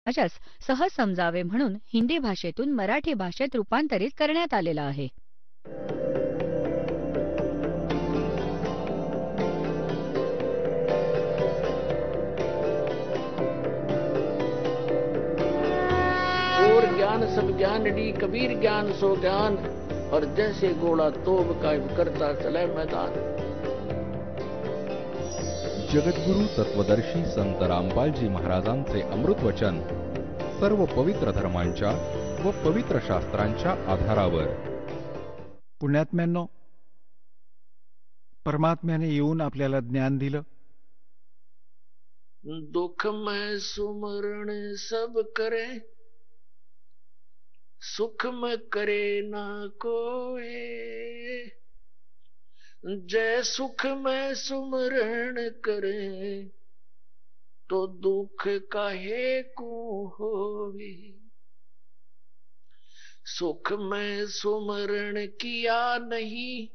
समाजास सहज समजावे म्हणून हिंदी भाषेतून मराठी भाषेत रूपांतरित करण्यात आलेला आहे. और ज्ञान सब ज्ञानडी कबीर ज्ञान सो ज्ञान और जैसे घोड़ा तोब कायम करता चले मैदान. जगद्गुरु तत्वदर्शी संत रामपालजी महाराजांचे अमृत वचन सर्व पवित्र धर्मांच्या व पवित्र शास्त्रांच्या आधारावर. पुण्यात्म्यांनो, परमात्म्याने येऊन आपल्याला ज्ञान दिलं. दुख में सुमरण सब करे, सुख में करे ना कोई. जय सुख में सुमरण करे, तो दुख काहे को होवे. सुख में सुमरण किया नहीं,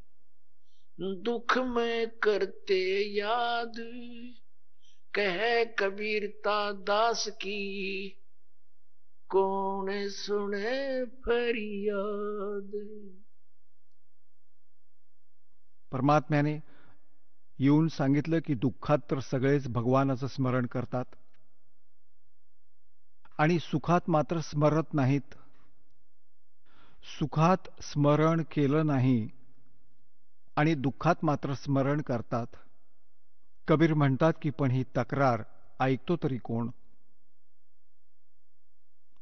दुख में करते याद. कह कबीरता दास की, कौन सुने फरियाद. परमात्म्याने येऊन सांगितलं की दुःखात तर सगळेच भगवानाचं स्मरण करतात आणि सुखात मात्र स्मरत नाहीत. सुखात स्मरण केलं नाही आणि दुःखात मात्र स्मरण करतात. कबीर म्हणतात की पण ही तक्रार ऐकतो तरी कोण.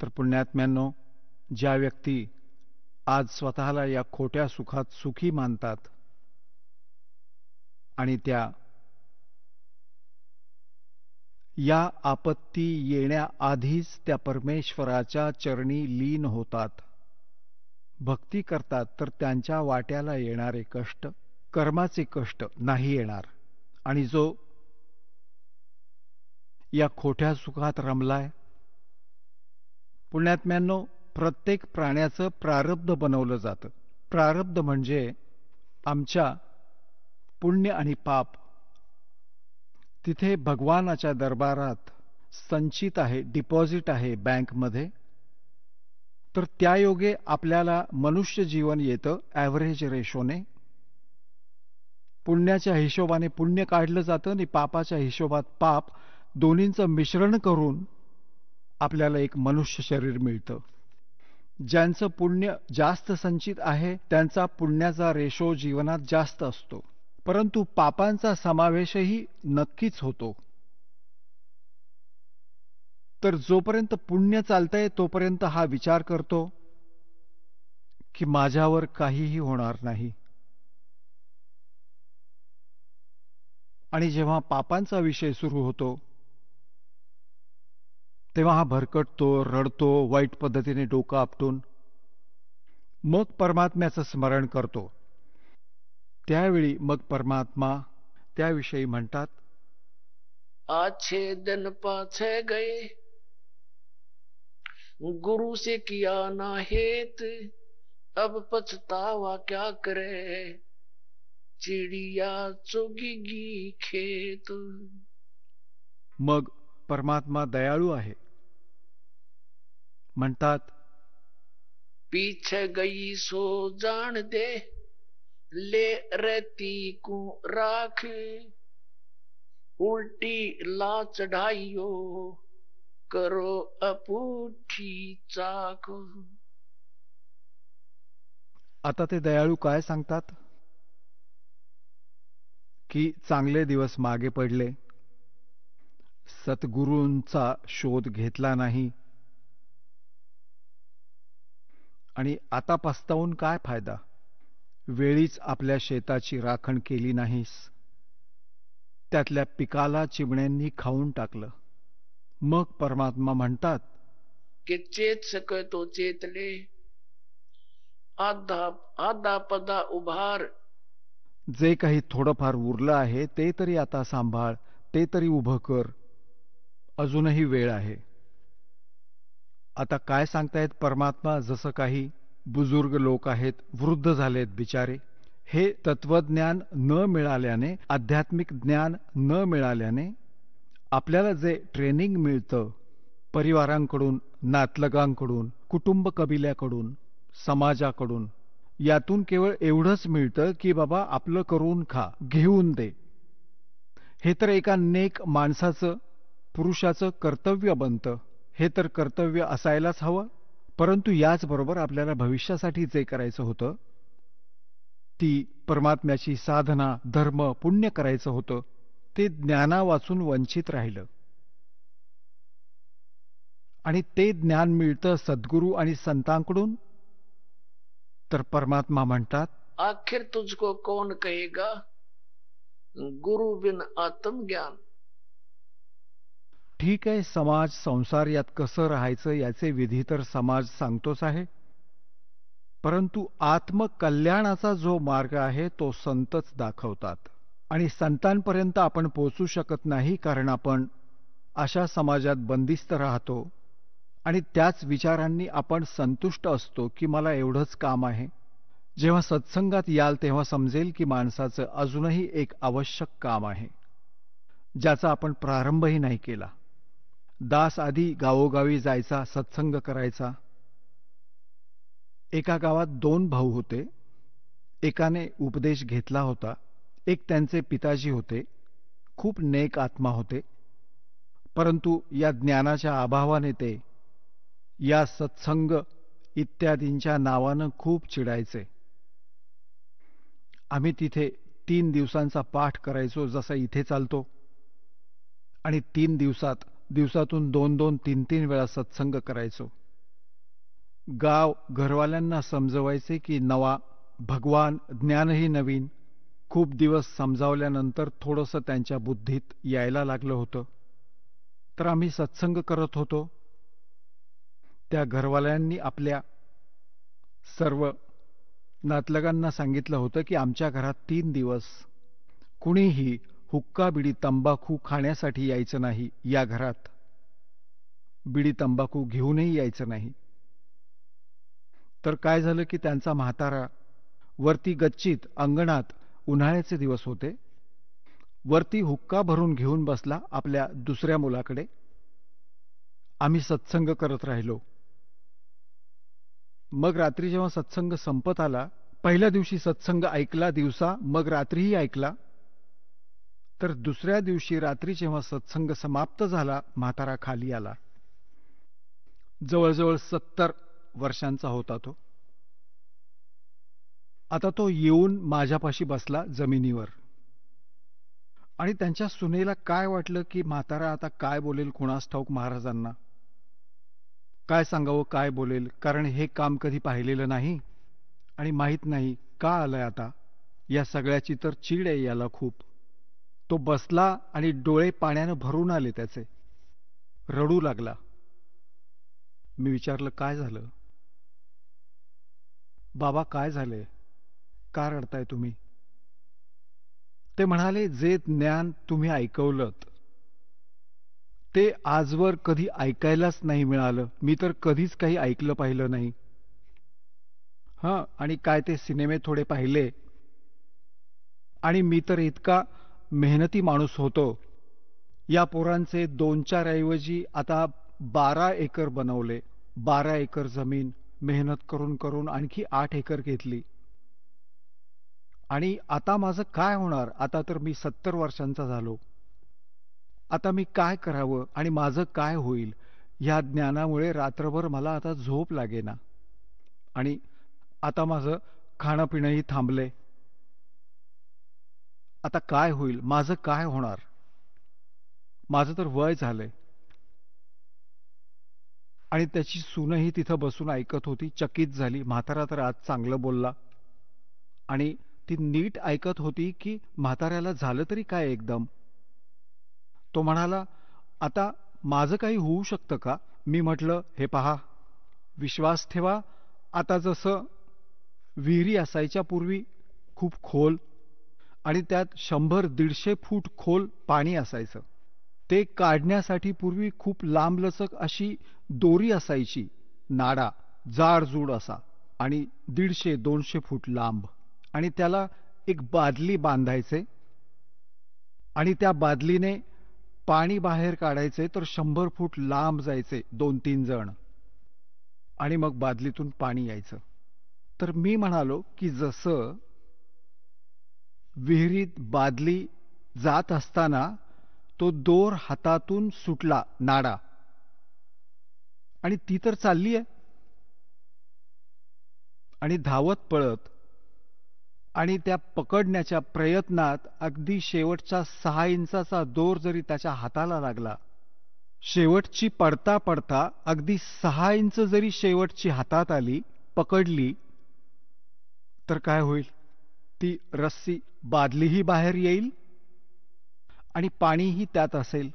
तर पुण्यात्म्यांनो, ज्या व्यक्ती आज स्वतःला या खोट्या सुखात सुखी मानतात आणि त्या या आपत्ती येण्याआधीच त्या परमेश्वराच्या चरणी लीन होतात, भक्ती करतात, तर त्यांच्या वाट्याला येणारे कष्ट कर्माचे कष्ट नाही येणार. आणि जो या खोट्या सुखात रमलाय, पुण्यात्म्यांनो, प्रत्येक प्राण्याचं प्रारब्ध बनवलं जातं. प्रारब्ध म्हणजे आमच्या पुण्य आणि पाप तिथे भगवानाच्या दरबारात संचित आहे, डिपॉझिट आहे बँकमध्ये. तर त्यायोगे आपल्याला मनुष्य जीवन येतं ॲव्हरेज रेशोने. पुण्याच्या हिशोबाने पुण्य काढलं जातं आणि पापाच्या हिशोबात पाप, दोन्हींचं मिश्रण करून आपल्याला एक मनुष्य शरीर मिळतं. ज्यांचं पुण्य जास्त संचित आहे त्यांचा पुण्याचा रेशो जीवनात जास्त असतो, परंतु पापांचा समावेशही नक्कीच होतो. तर जोपर्यंत पुण्य चालतंय तोपर्यंत हा विचार करतो की माझ्यावर काहीही होणार नाही. आणि जेव्हा पापांचा विषय सुरू होतो तेव्हा हा भरकटतो, रडतो, वाईट पद्धतीने डोकं आपटून मग परमात्म्याचं स्मरण करतो. त्यावेळी मग परमात्मा त्याविषयी म्हणतात, अच्छे दिन पाछे गए, गुरु से किया ना हेत. अब पछतावा क्या करे, चिड़िया चुगेगी खेत. मग परमात्मा दयाळू आहे. म्हणतात, पीछे गई सो जान दे, ले रहती को राख. उल्टी ला चढ़ाइयो, करो अपूठी चाक. आता ते दयाळू काय सांगतात की चांगले दिवस मागे पडले, सद्गुरूंचा शोध घेतला नाही आणि आता पस्तावून काय फायदा. वेळीच आपल्या शेताची राखण केली नाहीस, त्यातल्या पिकाला चिमण्यांनी खाऊन टाकलं. मग परमात्मा म्हणतात कि चेत सके तो चेत ले, आधा आधा पदा उभार. जे काही थोडंफार उरलं आहे ते तरी आता सांभाळ, ते तरी उभं कर, अजूनही वेळ आहे. आता काय सांगतायत परमात्मा, जसं काही बुजुर्ग लोक आहेत, वृद्ध झालेत बिचारे, हे तत्वज्ञान न मिळाल्याने, आध्यात्मिक ज्ञान न मिळाल्याने आपल्याला जे ट्रेनिंग मिळतं परिवारांकडून, नातलगांकडून, कुटुंब कबिल्याकडून, समाजाकडून यातून केवळ एवढंच मिळतं की बाबा आपलं करून खा, घेऊन दे. हे तर एका नेक माणसाचं, पुरुषाचं कर्तव्य बनतं. हे तर कर्तव्य असायलाच हवं. परंतु याचबरोबर आपल्याला भविष्यासाठी जे करायचं होतं, ती परमात्म्याची साधना, धर्म, पुण्य करायचं होतं, ते ज्ञानावाचून वंचित राहिलं. आणि ते ज्ञान मिळतं सद्गुरू आणि संतांकडून. तर परमात्मा म्हणतात, आखिर तुझको कौन कहेगा गुरु बिन आत्मज्ञान. ठीक आहे, समाज, संसार यात कसं राहायचं याचे विधी तर समाज सांगतोच आहे. परंतु आत्मकल्याणाचा जो मार्ग आहे तो संतच दाखवतात. आणि संतांपर्यंत आपण पोहोचू शकत नाही, कारण आपण अशा समाजात बंदिस्त राहतो आणि त्याच विचारांनी आपण संतुष्ट असतो की मला एवढंच काम आहे. जेव्हा सत्संगात याल तेव्हा समजेल की माणसाचं अजूनही एक आवश्यक काम आहे, ज्याचा आपण प्रारंभही नाही केला. दास आधी गावोगावी जायचा, सत्संग करायचा. एका गावात 2 भाऊ होते. एकाने उपदेश घेतला होता. एक त्यांचे पिताजी होते. खूप नेक आत्मा होते. परंतु या ज्ञानाच्या अभावाने ते या सत्संग इत्यादींच्या नावानं खूप चिडायचे. आम्ही तिथे 3 दिवसांचा पाठ करायचो, जसा इथे चालतो. आणि 3 दिवसातून 2-2, 3-3 वेळा सत्संग करायचो. गाव घरवाल्यांना समजवायचे की नवा भगवान, ज्ञानही नवीन. खूप दिवस समजावल्यानंतर थोडंसं त्यांच्या बुद्धीत यायला लागलं होतं. तर आम्ही सत्संग करत होतो. त्या घरवाल्यांनी आपल्या सर्व नातलगांना सांगितलं होतं की आमच्या घरात 3 दिवस कुणीही हुक्का, बिडी, तंबाखू खाण्यासाठी यायचं नाही. या घरात बिडी, तंबाखू घेऊनही यायचं नाही. तर काय झालं की त्यांचा म्हातारा वरती गच्चीत अंगणात, उन्हाळ्याचे दिवस होते, वरती हुक्का भरून घेऊन बसला आपल्या दुसऱ्या मुलाकडे. आम्ही सत्संग करत राहिलो. मग रात्री जेव्हा सत्संग संपत आला, पहिल्या दिवशी सत्संग ऐकला दिवसा, मग रात्रीही ऐकला. तर दुसऱ्या दिवशी रात्री जेव्हा सत्संग समाप्त झाला, म्हातारा खाली आला. जवळजवळ 70 वर्षांचा होता तो. आता तो येऊन माझ्यापाशी बसला जमिनीवर. आणि त्यांच्या सुनेला काय वाटलं की म्हातारा आता काय बोलेल कुणास ठाऊक महाराजांना. काय सांगावं, काय बोलेल, कारण हे काम कधी पाहिलेलं नाही आणि माहीत नाही का आलंय आता. या सगळ्याची तर चीड आहे याला खूप. तो बसला आणि डोळे पाण्यानं भरून आले त्याचे. रडू लागला. मी विचारलं, काय झालं बाबा, काय झाले, का रडताय तुम्ही? ते म्हणाले, जे ज्ञान तुम्ही ऐकवलंत ते आजवर कधी ऐकायलाच नाही मिळालं. मी तर कधीच काही ऐकलं पाहिलं नाही. आणि काय ते सिनेमे थोडे पाहिले. आणि मी तर इतका मेहनती माणूस होतो. या पोरांचे 2-4 ऐवजी आता 12 एकर बनवले. 12 एकर जमीन मेहनत करून करून आणखी 8 एकर घेतली. आणि आता माझं काय होणार? आता तर मी 70 वर्षांचा झालो. आता मी काय करावं आणि माझं काय होईल? ह्या ज्ञानामुळे रात्रभर मला आता झोप लागेना. आणि आता माझं खाणं पिणंही थांबले. आता काय होईल? माझं काय होणार? माझं तर वय झालंय. आणि त्याची सूनही तिथं बसून ऐकत होती. चकित झाली. म्हातारा तर आज चांगलं बोलला. आणि ती नीट ऐकत होती की म्हाताऱ्याला झालं तरी काय एकदम. तो म्हणाला, आता माझं काही होऊ शकतं का? मी म्हटलं, हे पहा, विश्वास ठेवा. आता जसं विहिरी असायच्या पूर्वी खूप खोल आणि त्यात 100-150 फूट खोल पाणी असायचं. ते काढण्यासाठी पूर्वी खूप लांबलचक अशी दोरी असायची, नाडा जाडजूड असा आणि 150-200 फूट लांब. आणि त्याला एक बादली बांधायचे आणि त्या बादलीने पाणी बाहेर काढायचे तर 100 फूट लांब जायचे 2-3 जण, आणि मग बादलीतून पाणी यायचं. तर मी म्हणालो की जसं विहिरीत बादली जात असताना तो दोर हातातून सुटला, नाडा, आणि ती तर चालली आहे, आणि धावत पळत, आणि त्या पकडण्याच्या प्रयत्नात अगदी शेवटचा 6 इंचाचा दोर जरी त्याच्या हाताला लागला, शेवटची पडता पडता अगदी 6 इंच जरी शेवटची हातात आली, पकडली, तर काय होईल? ती रस्सी, बादलीही बाहेर येईल आणि पाणीही त्यात असेल,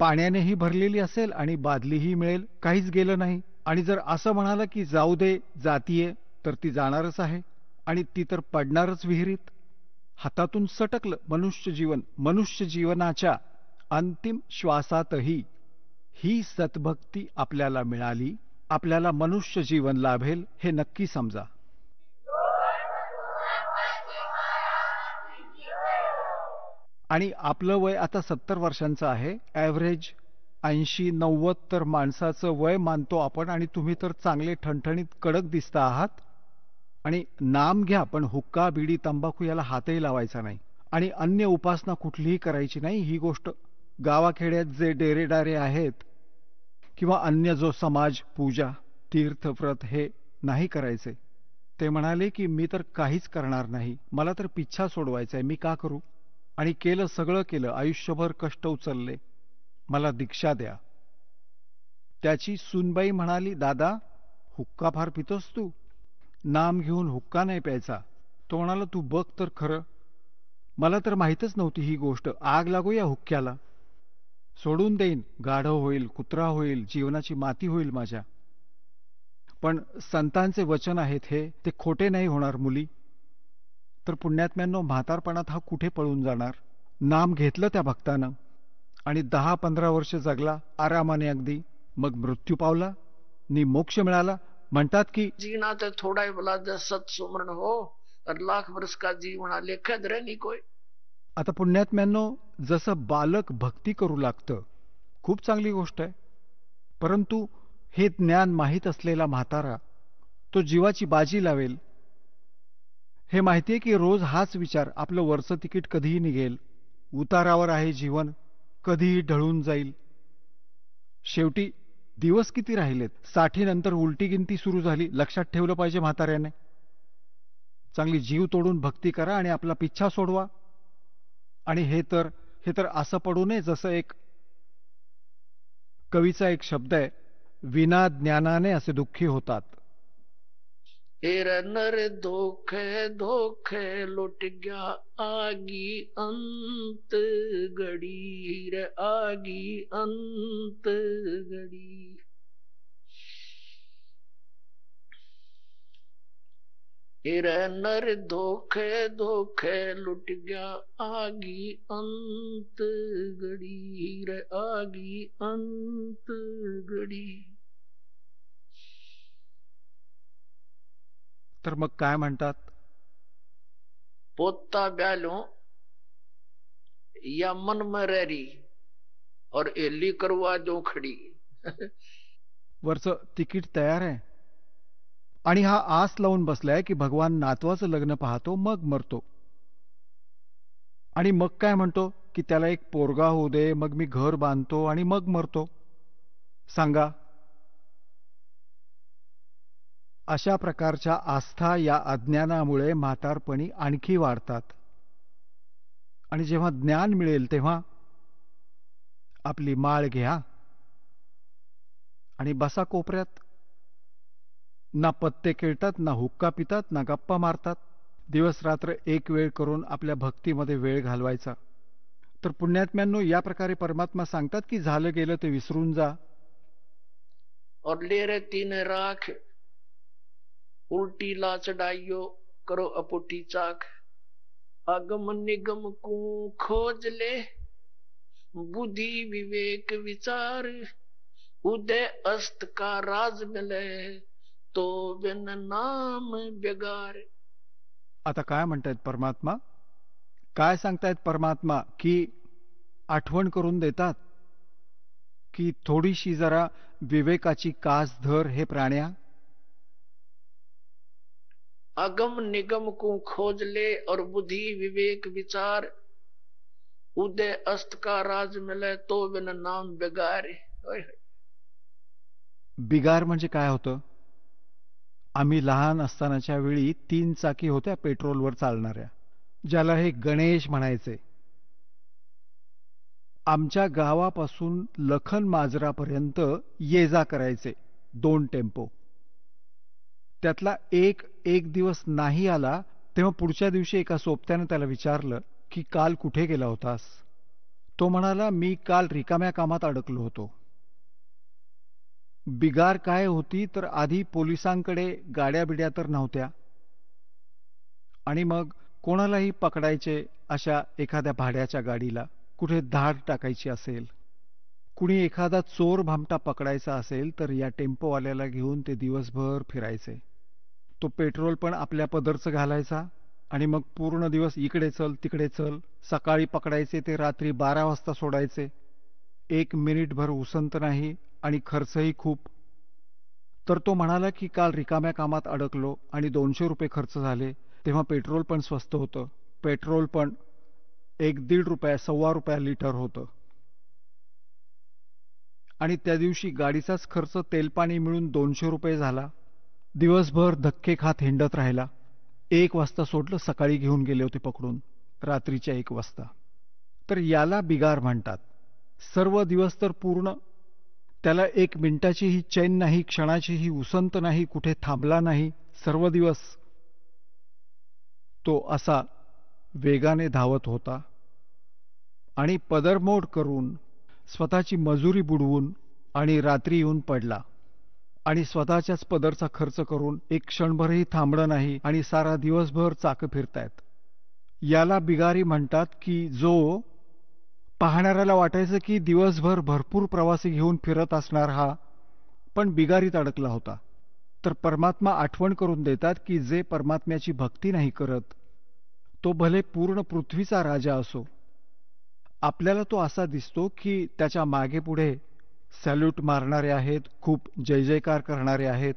पाण्यानेही भरलेली असेल आणि बादलीही मिळेल, काहीच गेलं नाही. आणि जर असं म्हणाला की जाऊ दे, जातीये, तर ती जाणारच आहे, आणि ती तर पडणारच विहिरीत. हातातून सटकलं मनुष्य जीवन. मनुष्य जीवनाच्या अंतिम श्वासातही ही सद्भक्ती आपल्याला मिळाली, आपल्याला मनुष्य जीवन लाभेल हे नक्की समजा. आणि आपलं वय आता 70 वर्षांचं आहे. ॲव्हरेज 80-90 तर माणसाचं वय मानतो आपण, आणि तुम्ही तर चांगले ठणठणीत कडक दिसता आहात. आणि नाम घ्या, पण हुक्का, बिडी, तंबाखू याला हातही लावायचा नाही, आणि अन्य उपासना कुठलीही करायची नाही. ही गोष्ट गावाखेड्यात जे डेरेडारे आहेत किंवा अन्य जो समाज, पूजा, तीर्थ, व्रत हे नाही करायचे. ते म्हणाले की मी तर काहीच करणार नाही, मला तर पिच्छा सोडवायचा आहे, मी का करू? आणि केलं, सगळं केलं, आयुष्यभर कष्ट उचलले, मला दीक्षा द्या. त्याची सूनबाई म्हणाली, दादा हुक्का फार पितोस तू, नाम घेऊन हुक्का नाही प्यायचा. तो म्हणाला, तू बघ तर खरं, मला तर माहीतच नव्हती ही गोष्ट, आग लागो या हुक्क्याला, सोडून देईन, गाढव होईल, कुत्रा होईल, जीवनाची माती होईल माझ्या. पण संतांचे वचन आहेत हे, ते खोटे नाही होणार मुली. तर पुण्यात्म्यांनो, म्हातारपणात हा कुठे पळून जाणार? नाम घेतलं त्या भक्तानं, आणि 10-15 वर्ष जगला आरामाने अगदी, मग मृत्यू पावला, नि मोक्ष मिळाला. म्हणतात की जीना तो थोड़ा ही भला, जस सत सुमरण हो और लाख वर्ष का जीवना लेखद रे नहीं कोई. आता पुण्यात्म्यांनो, जसं बालक भक्ती करू लागतं, खूप चांगली गोष्ट आहे, परंतु हे ज्ञान माहीत असलेला म्हातारा तो जीवाची बाजी लावेल. हे माहितीये की रोज हाच विचार, आपलं वरचं तिकीट कधीही निघेल, उतारावर आहे जीवन, कधीही ढळून जाईल. शेवटी दिवस किती राहिलेत? 60 नंतर उलटी गिनती सुरू झाली. लक्षात ठेवलं पाहिजे म्हाताऱ्याने. चांगली जीव तोडून भक्ती करा आणि आपला पिच्छा सोडवा. आणि हे तर असं पडू नये, जसं एक कवीचा एक शब्द आहे, विना ज्ञानाने असे दुःखी होतात. हेर नर धोखे धोखे लुट गया आगी अंत घड़ी रे आगी अंत घड़ी. हेर नर धोखे धोखे लुट गया आगी अंत घड़ी रे आगी अंत घड़ी. तर मग काय म्हणतात? पोता ब्यालो या मन में रही और एली करवा जो खडी. वरचं तिकीट तयार आहे, आणि हा आस लावून बसलाय की भगवान नातवाचं लग्न पाहतो मग मरतो. आणि मग काय म्हणतो की त्याला एक पोरगा होऊ दे, मग मी घर बांधतो आणि मग मरतो. सांगा, अशा प्रकारच्या आस्था या अज्ञानामुळे म्हातारपणी आणखी वाढतात. आणि जेव्हा ज्ञान मिळेल तेव्हा आपली माळ घ्या आणि बसा कोपऱ्यात. ना पत्ते खेळतात, ना हुक्का पितात, ना गप्पा मारतात. दिवस रात्र एक वेळ करून आपल्या भक्तीमध्ये वेळ घालवायचा. तर पुण्यात्म्यांनो, या प्रकारे परमात्मा सांगतात की झालं गेलं ते विसरून जा. और ले रे तीन राख उल्टी ला चढ़ाइयो करो अपुटी चाक. आगम निगम को खोज ले बुद्धि विवेक विचार. उदय अस्त का राज मिले तो बिन नाम बेगार. आता काय म्हणतायत परमात्मा? काय सांगतायत परमात्मा? की आठवण करून देतात की थोडीशी जरा विवेकाची कास धर हे प्राण्या. अगम निगम को खोज ले और बुद्धि विवेक विचार, उदय अस्त का राज मिले तो बिन नाम बिगारे. बिगार म्हणजे काय होतं? आम्ही लहान असतानाच्या वेळी 3 चाकी होत्या पेट्रोलवर चालणाऱ्या, ज्याला हे गणेश म्हणायचे. आमच्या गावापासून लखन माजरापर्यंत ये जा करायचे 2 टेम्पो. त्यातला एक दिवस नाही आला तेव्हा पुढच्या दिवशी एका सोबत्यानं त्याला विचारलं की काल कुठे गेला होतास? तो म्हणाला, मी काल रिकाम्या कामात अडकलो होतो. बिगार काय होती तर आधी पोलिसांकडे गाड्या बिड्या तर नव्हत्या, आणि मग कोणालाही पकडायचे अशा एखाद्या भाड्याच्या गाडीला, कुठे धाड टाकायची असेल, कुणी एखादा चोर भामटा पकडायचा असेल तर या टेम्पोवाल्याला घेऊन ते दिवसभर फिरायचे. तो पेट्रोल पण आपल्या पदरचं घालायचा आणि मग पूर्ण दिवस इकडे चल तिकडे चल. सकाळी पकडायचे ते रात्री 12 वाजता सोडायचे. 1 मिनिटभर उसंत नाही आणि खर्चही खूप. तर तो म्हणाला की काल रिकाम्या कामात अडकलो आणि 200 रुपये खर्च झाले. तेव्हा पेट्रोल पण स्वस्त होतं. पेट्रोल पण 1-1.5 रुपया, ₹1.25 लिटर होतं. आणि त्या दिवशी गाडीचाच खर्च तेलपाणी मिळून 200 रुपये झाला. दिवसभर धक्के खात हिंडत राहिला. 1 वाजता सोडलं, सकाळी घेऊन गेले होते पकडून, रात्रीच्या 1 वाजता. तर याला बिगार म्हणतात. सर्व दिवस तर पूर्ण त्याला 1 मिनिटाचीही चैन नाही, क्षणाचीही उसंत नाही, कुठे थांबला नाही. सर्व दिवस तो असा वेगाने धावत होता आणि पदरमोड करून, स्वतःची मजुरी बुडवून आणि रात्री येऊन पडला आणि स्वतःच्याच पदरचा खर्च करून 1 क्षणभरही थांबलं नाही आणि सारा दिवसभर चाकं फिरतायत. याला बिगारी म्हणतात की जो पाहणाऱ्याला वाटायचं की दिवसभर भरपूर प्रवासी घेऊन फिरत असणार हा, पण बिगारीत अडकला होता. तर परमात्मा आठवण करून देतात की जे परमात्म्याची भक्ती नाही करत, तो भले पूर्ण पृथ्वीचा राजा असो, आपल्याला तो असा दिसतो की त्याच्या मागे पुढे सॅल्यूट मारणारे आहेत, खूप जय जयकार करणारे आहेत.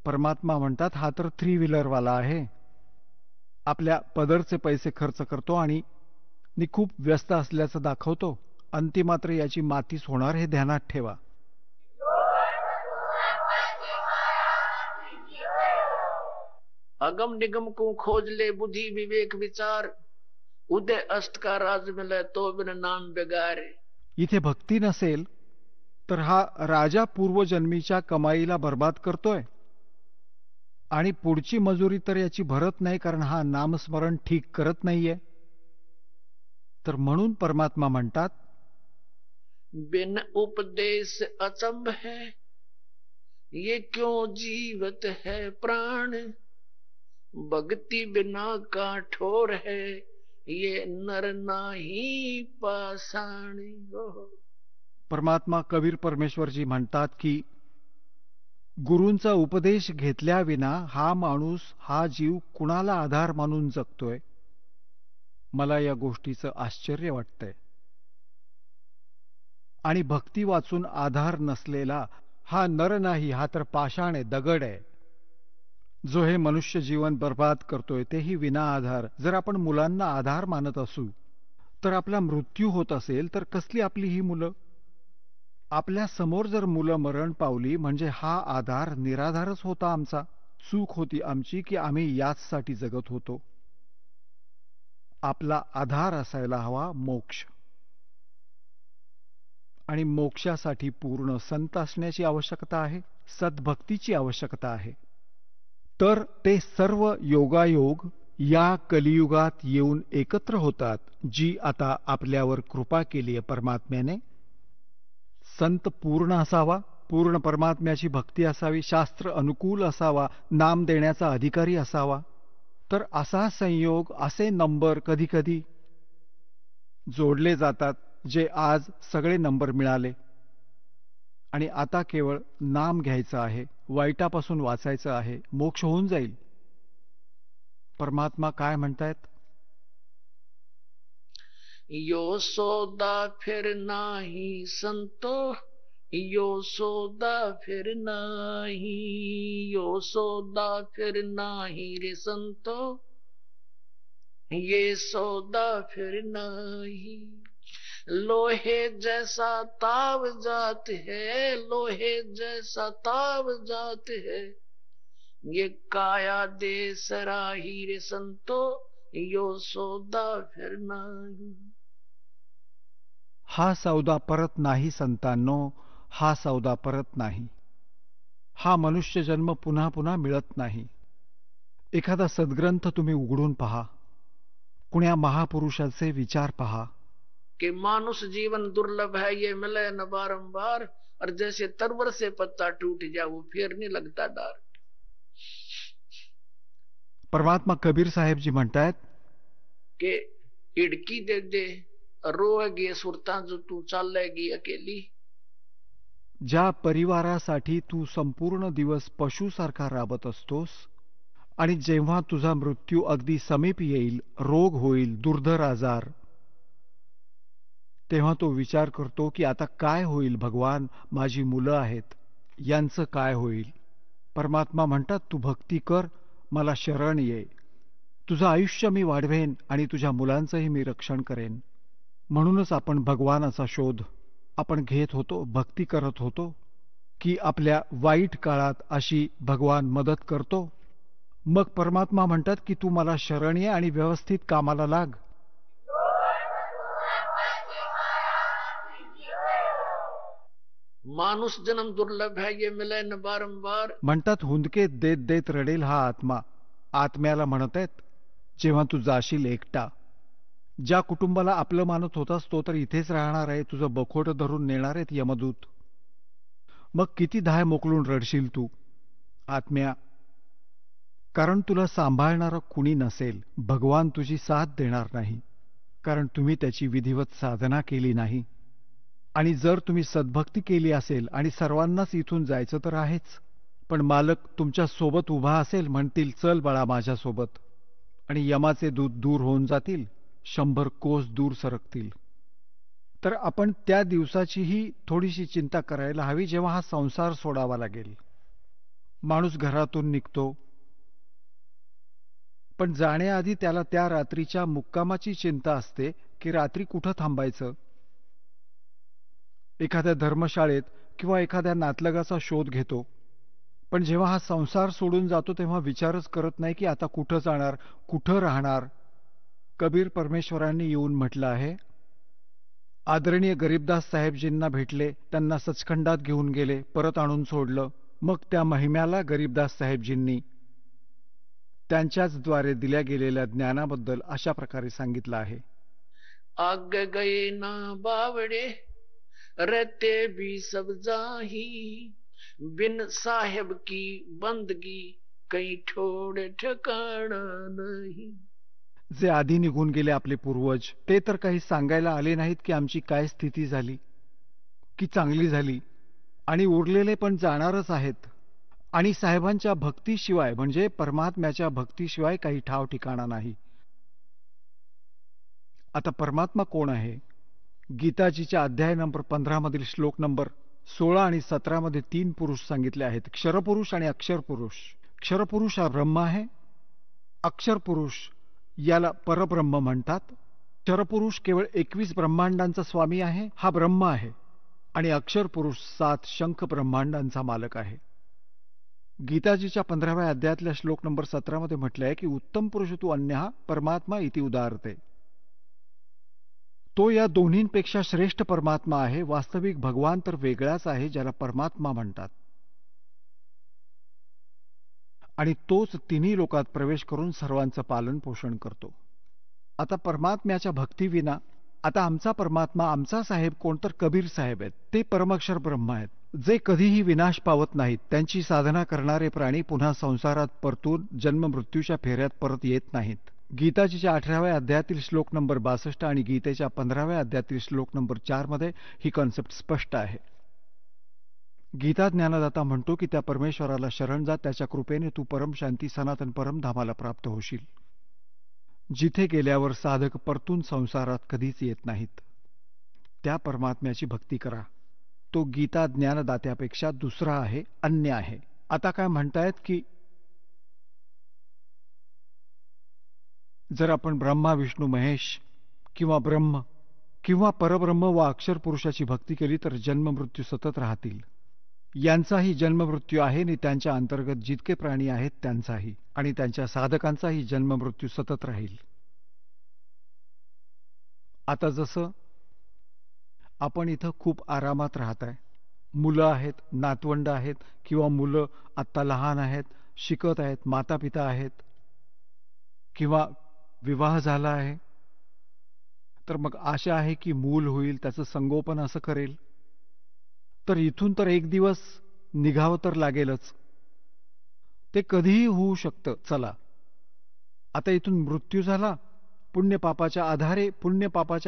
परमात्मा म्हणतात हा तर 3 व्हीलरवाला आहे, आपल्या पदरचे पैसे खर्च करतो आणि खूप व्यस्त असल्याचं दाखवतो. अंतिमात्र याची मातीच होणार हे ध्यानात ठेवा. अगम निगम को खोज ले बुद्धि विवेक विचार, उदय अस्त का राज मिले तो बिन नाम बिगारे. इथे भक्ती नसेल तर हा राजा पूर्वजन्मीच्या कमाईला बर्बाद करतोय आणि पुढची मजुरी तर याची भरत नाही, कारण हा नामस्मरण ठीक करत नाहीये. तर म्हणून परमात्मा म्हणतात, बिन उपदेश अचंभ है, ये क्यों जीवत है प्राण, भक्ति बिना का ठोर है, ये नर नाही पाषाण. परमात्मा कबीर परमेश्वरजी म्हणतात की गुरूंचा उपदेश घेतल्याविना हा माणूस, हा जीव कुणाला आधार मानून जगतोय. मला या गोष्टीचं आश्चर्य वाटतंय. आणि भक्ती वाचून आधार नसलेला हा नर नाही, हा तर पाषाण आहे, दगड आहे, जो हे मनुष्य जीवन बर्बाद करतोय, तेही विना आधार. जर आपण मुलांना आधार मानत असू तर आपला मृत्यू होत असेल तर कसली आपली ही मुलं? आपल्या समोर जर मुलं मरण पावली म्हणजे हा आधार निराधारच होता आमचा. चूक होती आमची की आम्ही याचसाठी जगत होतो. आपला आधार असायला हवा मोक्ष, आणि मोक्षासाठी पूर्ण संत असण्याची आवश्यकता आहे, सद्भक्तीची आवश्यकता आहे. तर ते सर्व योगायोग या कलियुगात येऊन एकत्र होतात, जी आता आपल्यावर कृपा केली आहे परमात्म्याने. संत पूर्ण असावा, पूर्ण परमात्म्याची भक्ती असावी, शास्त्र अनुकूल असावा, नाम देण्याचा अधिकारी असावा. तर असा संयोग, असे नंबर कधी कधी जोडले जातात, जे आज सगळे नंबर मिळाले आणि आता केवळ नाम घ्यायचं आहे, वाईटापासून वाचायचं आहे, मोक्ष होऊन जाईल. परमात्मा काय म्हणतायत? यो सौदा फिर नाही संतो, यो सौदा फिर नाही, यो सौदा फिर नाही रे संतो, ये सौदा फिर नाही। लोहे जैसा ताव जात है, लोहे जैसा ताव जात है, ये काया दे सराही रे संतो, यो सौदा फिर नाही। हा सौदा परत नाही संतांनो, हा सौदा परत नाही। हा मनुष्य जन्म पुन्हा पुन्हा मिळत नाही। एखादा सद्ग्रंथ तुम्ही उघडून पहा, कुण्या महापुरुषाचे विचार पहा। कि मानुष जीवन दुर्लभ है, ये मिले न बारंबार, और जैसे तरवर से पत्ता टूट जाए वो फिर नहीं लगता डार। परमात्मा कबीर साहेब जी म्हणतायत कि इडकी दे दे, रोएगी सुरता जो तू चालेगी अकेली। ज्या परिवारासाठी तू संपूर्ण दिवस पशुसारखा राबत असतोस, आणि जेव्हा तुझा मृत्यू अगदी समीप येईल, रोग होईल, दुर्धर आजार, तेव्हा तो विचार करतो की आता काय होईल भगवान, माझी मुलं आहेत, यांचं काय होईल। परमात्मा म्हणतात तू भक्ती कर, मला शरण ये, तुझं आयुष्य मी वाढवेन आणि तुझ्या मुलांचंही मी रक्षण करेन। म्हणूनच आपण भगवानाचा शोध आपण घेत होतो, भक्ती करत होतो, की आपल्या वाईट काळात अशी भगवान मदत करतो। मग परमात्मा म्हणतात की तू मला शरण ये आणि व्यवस्थित कामाला लाग। मानुष जन्म दुर्लभ है, ये मिले न बारंबार। म्हणतात हुंदके देत देत रडेल हा आत्मा। आत्म्याला म्हणत आहेत जेव्हा तू जाशील एकटा, ज्या कुटुंबाला आपलं मानत होतास तो तर इथेच राहणार आहे, तुझं बखोट धरून नेणार आहेत यमदूत। मग किती धाय मोकलून रडशील तू आत्म्या, कारण तुला सांभाळणारं कुणी नसेल। भगवान तुझी साथ देणार नाही, कारण तुम्ही त्याची विधिवत साधना केली नाही। आणि जर तुम्ही सद्भक्ती केली असेल आणि सर्वांनाच इथून जायचं तर आहेच, पण मालक तुमच्या सोबत उभा असेल, म्हणतील चल बाळा माझ्यासोबत, आणि यमाचे दूत दूर होऊन जातील, 100 कोस दूर सरकतील। तर आपण त्या दिवसाचीही थोडीशी चिंता करायला हवी जेव्हा हा संसार सोडावा लागेल। माणूस घरातून निघतो, पण जाण्याआधी त्याला त्या रात्रीच्या मुक्कामाची चिंता असते की रात्री कुठं थांबायचं। एखाद्या धर्मशाळेत किंवा एखाद्या नातलगाचा शोध घेतो, पण जेव्हा हा संसार सोडून जातो तेव्हा विचारच करत नाही की आता कुठं जाणार, कुठं राहणार। कबीर परमेश्वरांनी येऊन म्हटलं आहे, आदरणीय गरीबदास साहेबजींना भेटले, त्यांना सचखंडात घेऊन गेले, परत आणून सोडलं। मग त्या महिम्याला गरीबदास साहेबजींनी त्यांच्याच द्वारे दिल्या गेलेल्या ज्ञानाबद्दल अशा प्रकारे सांगितलं आहे, आग गए ना बावड़े, रहते भी सब जाही, बिन साहेब की बंदगी कहीं ठोड़ ठिकाणा नहीं। जे आधी निघून गेले आपले पूर्वज, ते तर काही सांगायला आले नाहीत की आमची काय स्थिती झाली, की चांगली झाली, आणि उरलेले पण जाणारच आहेत। आणि साहेबांच्या भक्तीशिवाय म्हणजे परमात्म्याच्या भक्तीशिवाय काही ठाव ठिकाणा नाही। आता परमात्मा कोण आहे? गीताजीच्या अध्याय नंबर 15 मधील श्लोक नंबर 16 आणि 17 मध्ये 3 पुरुष सांगितले आहेत, क्षरपुरुष आणि अक्षरपुरुष। क्षरपुरुष हा ब्रह्म आहे, अक्षरपुरुष याला परब्रह्म म्हणतात। क्षरपुरुष केवळ 21 ब्रह्मांडांचा स्वामी आहे, हा ब्रह्म आहे, आणि अक्षरपुरुष 7 शंख ब्रह्मांडांचा मालक आहे। गीताजीच्या 15व्या अध्यायातल्या श्लोक नंबर 17 मध्ये म्हटलं आहे की उत्तम पुरुष तू अन्यः परमात्मा इति उदारते। तो या दोन्हींपेक्षा श्रेष्ठ परमात्मा आहे। वास्तविक भगवान तर वेगळाच आहे, ज्याला परमात्मा म्हणतात, आणि तोच तिन्ही लोकात प्रवेश करून सर्वांचं पालन पोषण करतो। आता परमात्म्याच्या भक्तीविना, आता आमचा परमात्मा, आमचा साहेब कोण तर कबीर साहेब आहेत, ते परमाक्षर ब्रह्म आहेत, जे कधीही विनाश पावत नाहीत। त्यांची साधना करणारे प्राणी पुन्हा संसारात परतून जन्म मृत्यूच्या फेऱ्यात परत येत नाहीत। गीताजीच्या 18व्या अध्यायातील श्लोक नंबर 62 आणि गीतेच्या 15व्या अध्यायातील श्लोक नंबर 4 मध्ये ही कॉन्सेप्ट स्पष्ट आहे। गीता ज्ञानदाता म्हणतो की त्या परमेश्वराला शरण जा, त्याच्या कृपेने तू परमशांती सनातन परमधामाला प्राप्त होशील। जिथे गेल्यावर साधक परतून संसारात कधीच येत नाहीत. त्या परमात्म्याची भक्ती करा. तो गीता ज्ञानदात्यापेक्षा दुसरा आहे, अन्य आहे. आता काय म्हणतायत की जर आपण ब्रह्मा विष्णू महेश किंवा ब्रह्म किंवा परब्रह्म व अक्षर पुरुषाची भक्ती केली तर जन्ममृत्यू सतत राहतील. यांचाही जन्ममृत्यू आहे आणि त्यांच्या अंतर्गत जितके प्राणी आहेत त्यांचाही, आणि त्यांच्या साधकांचाही जन्ममृत्यू सतत राहील. आता जसं आपण इथं खूप आरामात राहताय, मुलं आहेत, नातवंड आहेत, किंवा मुलं आत्ता लहान आहेत, शिकत आहेत, माता पिता आहेत, किंवा विवाह झाला आहे, तर मग आशा आहे की मूल होईल, त्याचं संगोपन असं करेल. तर इथून तर एक दिवस निघावं तर लागेलच. ते कधीही होऊ शकतं. चला, आता इथून मृत्यू झाला, पुण्यपापाच्या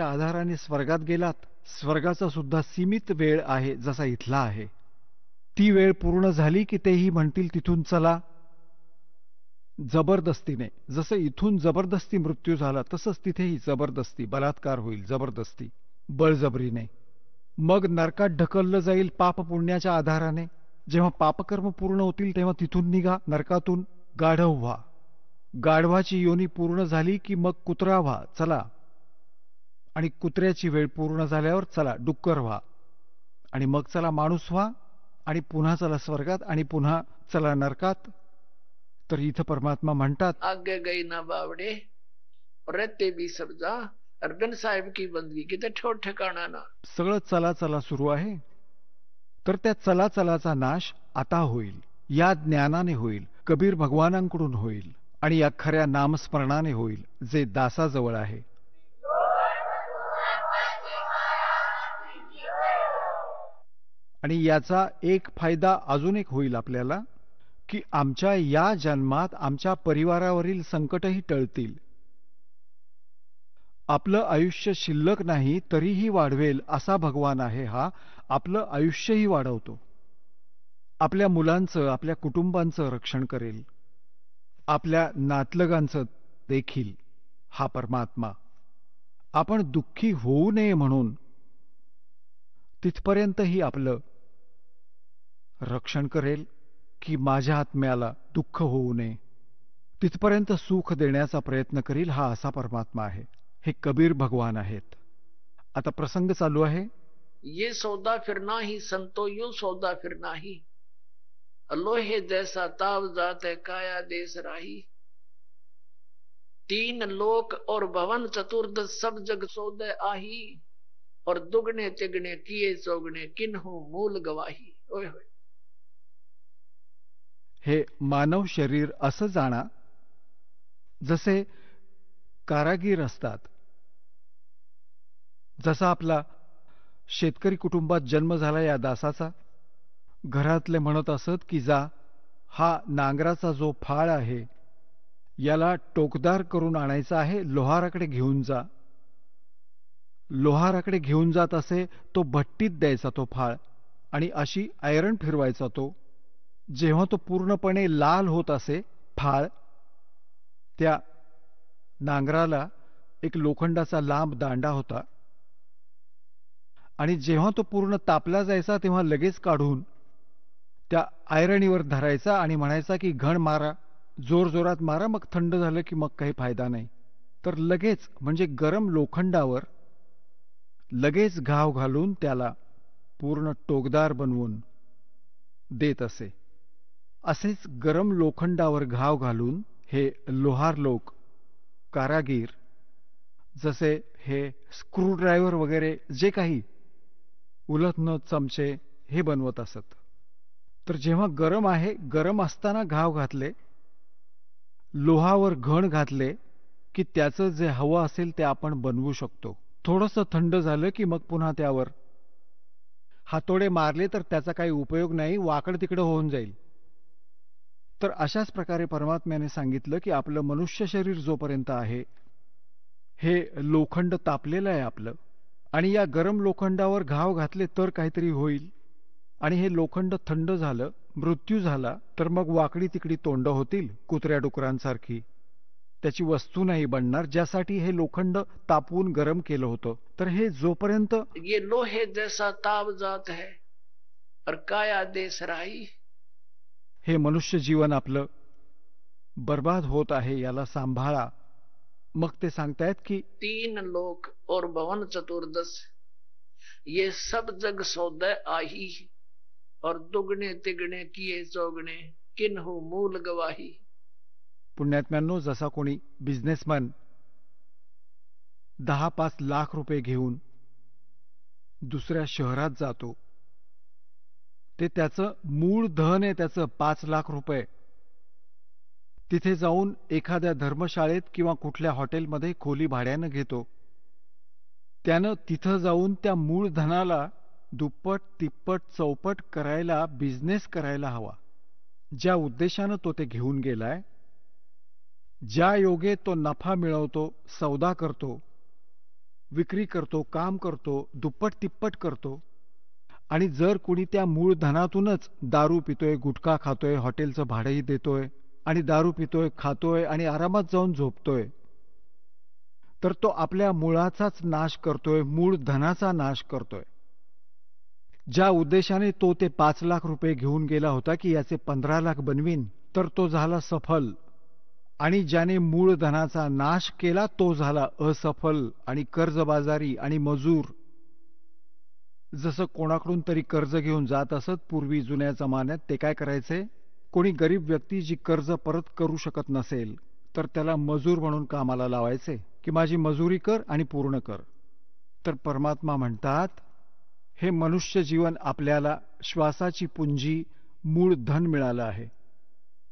आधाराने स्वर्गात गेलात. स्वर्गाचा सुद्धा सीमित वेळ आहे जसा इथला आहे. ती वेळ पूर्ण झाली की तेही म्हणतील तिथून चला जबरदस्तीने. जसं इथून जबरदस्ती मृत्यू झाला तसंच तिथेही जबरदस्ती, बलात्कार होईल, जबरदस्ती, बळजबरीने. मग नरकात ढकललं जाईल पाप पुण्याच्या आधाराने. जेव्हा पापकर्म पूर्ण होतील तेव्हा तिथून निघा, नरकातून गाढव व्हा. गाढवाची योनी पूर्ण झाली की मग कुत्रा व्हा, चला. आणि कुत्र्याची वेळ पूर्ण झाल्यावर चला डुक्कर व्हा, आणि मग चला माणूस व्हा, आणि पुन्हा चला स्वर्गात, आणि पुन्हा चला नरकात. तर इथं परमात्मा म्हणतात, आगे गई ना बावडे रहते भी सब जा, अर्बन साहेब की बंदगी किती ठोड ठिकाणा ना. सगळं चला चला सुरू आहे. तर त्या चला चलाचा नाश आता होईल, या ज्ञानाने होईल, कबीर भगवानांकडून होईल, आणि या खऱ्या नामस्मरणाने होईल जे दासाजवळ आहे. आणि याचा एक फायदा अजून एक होईल आपल्याला, की आमच्या या जन्मात आमच्या परिवारावरील संकटही टळतील. आपलं आयुष्य शिल्लक नाही तरीही वाढवेल असा भगवान आहे हा. आपलं आयुष्यही वाढवतो. आपल्या मुलांचं, आपल्या कुटुंबांचं रक्षण करेल, आपल्या नातलगांचं देखील हा परमात्मा. आपण दुःखी होऊ नये म्हणून तिथपर्यंतही आपलं रक्षण करेल, की माझ्या आत्म्याला दुःख होऊ नये, तिथपर्यंत सुख देण्याचा प्रयत्न करील. हा असा परमात्मा आहे. हे कबीर भगवान आहेत. आता प्रसंग चालू आहे. ये सौदा फिर नाही संतो यू सौदा फिर नाही, लोहे जैसा ताव जात है काया देश राही. तीन लोक और भवन चतुर्दश सब जग सौदे आही, और दुगने तिगने किए चौगने किन्हू मूल गवाही. ओय होय. हे मानव शरीर असं जाणा जसे कारागीर असतात. जसा आपला शेतकरी कुटुंबात जन्म झाला या दासाचा, घरातले म्हणत असत की जा, हा नांगराचा जो फाळ आहे याला टोकदार करून आणायचा आहे, लोहाराकडे घेऊन जा. लोहाराकडे घेऊन जात असे, तो भट्टीत द्यायचा तो फाळ, आणि अशी आयरन फिरवायचा तो. जेव्हा तो पूर्णपणे लाल होत असे फाळ, त्या नांगराला एक लोखंडाचा लांब दांडा होता, आणि जेव्हा तो पूर्ण तापला जायचा तेव्हा लगेच काढून त्या आयरणीवर धरायचा आणि म्हणायचा की घण मारा, जोर जोरात मारा, मग थंड झालं की मग काही फायदा नाही. तर लगेच म्हणजे गरम लोखंडावर लगेच घाव घालून त्याला पूर्ण टोकदार बनवून देत असे. असेच गरम लोखंडावर घाव घालून हे लोहार लोक, कारागीर, जसे हे स्क्रूड्रायव्हर वगैरे जे काही उलथनं चमचे हे बनवत असत. तर जेव्हा गरम आहे, गरम असताना घाव घातले, लोहावर घण घातले की त्याचं जे हवं असेल ते आपण बनवू शकतो. थोडंसं थंड झालं की मग पुन्हा त्यावर हातोडे मारले तर त्याचा काही उपयोग नाही, वाकड तिकडं होऊन जाईल. तर अशाच प्रकारे परमात्म्याने सांगितलं की आपलं मनुष्य शरीर जोपर्यंत आहे, हे लोखंड तापलेलं आहे आपलं, आणि या गरम लोखंडावर घाव घातले तर काहीतरी होईल, आणि हे लोखंड थंड झालं, मृत्यू झाला, तर मग वाकडी तिकडी तोंड होतील कुत्र्या डुकरांसारखी. त्याची वस्तू नाही बनणार ज्यासाठी हे लोखंड तापवून गरम केलं होतं. तर हे जोपर्यंत ये लोहे जैसा ताप जात है और काया देश राही. हे मनुष्य जीवन आपलं बर्बाद होत आहे याला सांभाळा. मग ते सांगतायत की 3 लोक और भवन चतुर्दश ये सब जग सौदे आही और दुगने तिगणे किए चौगणे किन्हू मूल गवाही. पुण्यात्म्यांनो, जसा कोणी बिझनेसमॅन 10-5 लाख रुपये घेऊन दुसऱ्या शहरात जातो, ते त्याचं मूळ धन आहे, त्याचं 5 लाख रुपये. तिथे जाऊन एखाद्या धर्मशाळेत किंवा कुठल्या हॉटेलमध्ये खोली भाड्यानं घेतो. त्यानं तिथं जाऊन त्या मूळ धनाला दुप्पट तिप्पट चौपट करायला बिझनेस करायला हवा. ज्या उद्देशानं तो ते घेऊन गेलाय, ज्या योगे तो नफा मिळवतो, सौदा करतो, विक्री करतो, काम करतो, दुप्पट तिप्पट करतो. आणि जर कुणी त्या मूळ धनातूनच दारू पितोय, गुटखा खातोय, हॉटेलचं भाडंही देतोय आणि दारू पितोय, खातोय आणि आरामात जाऊन झोपतोय, तर तो आपल्या मुळाचाच नाश करतोय, मूळ धनाचा नाश करतोय. ज्या उद्देशाने तो ते 5 लाख रुपये घेऊन गेला होता की याचे 15 लाख बनवीन, तर तो झाला सफल. आणि ज्याने मूळ धनाचा नाश केला तो झाला असफल आणि कर्जबाजारी आणि मजूर. जसं कोणाकडून तरी कर्ज घेऊन जात असत पूर्वी जुन्या जमान्यात, ते काय करायचे, कोणी गरीब व्यक्ती जी कर्ज परत करू शकत नसेल तर त्याला मजूर म्हणून कामाला लावायचे की माझी मजुरी कर आणि पूर्ण कर. तर परमात्मा म्हणतात, हे मनुष्य जीवन आपल्याला श्वासाची पुंजी मूळ धन मिळालं आहे.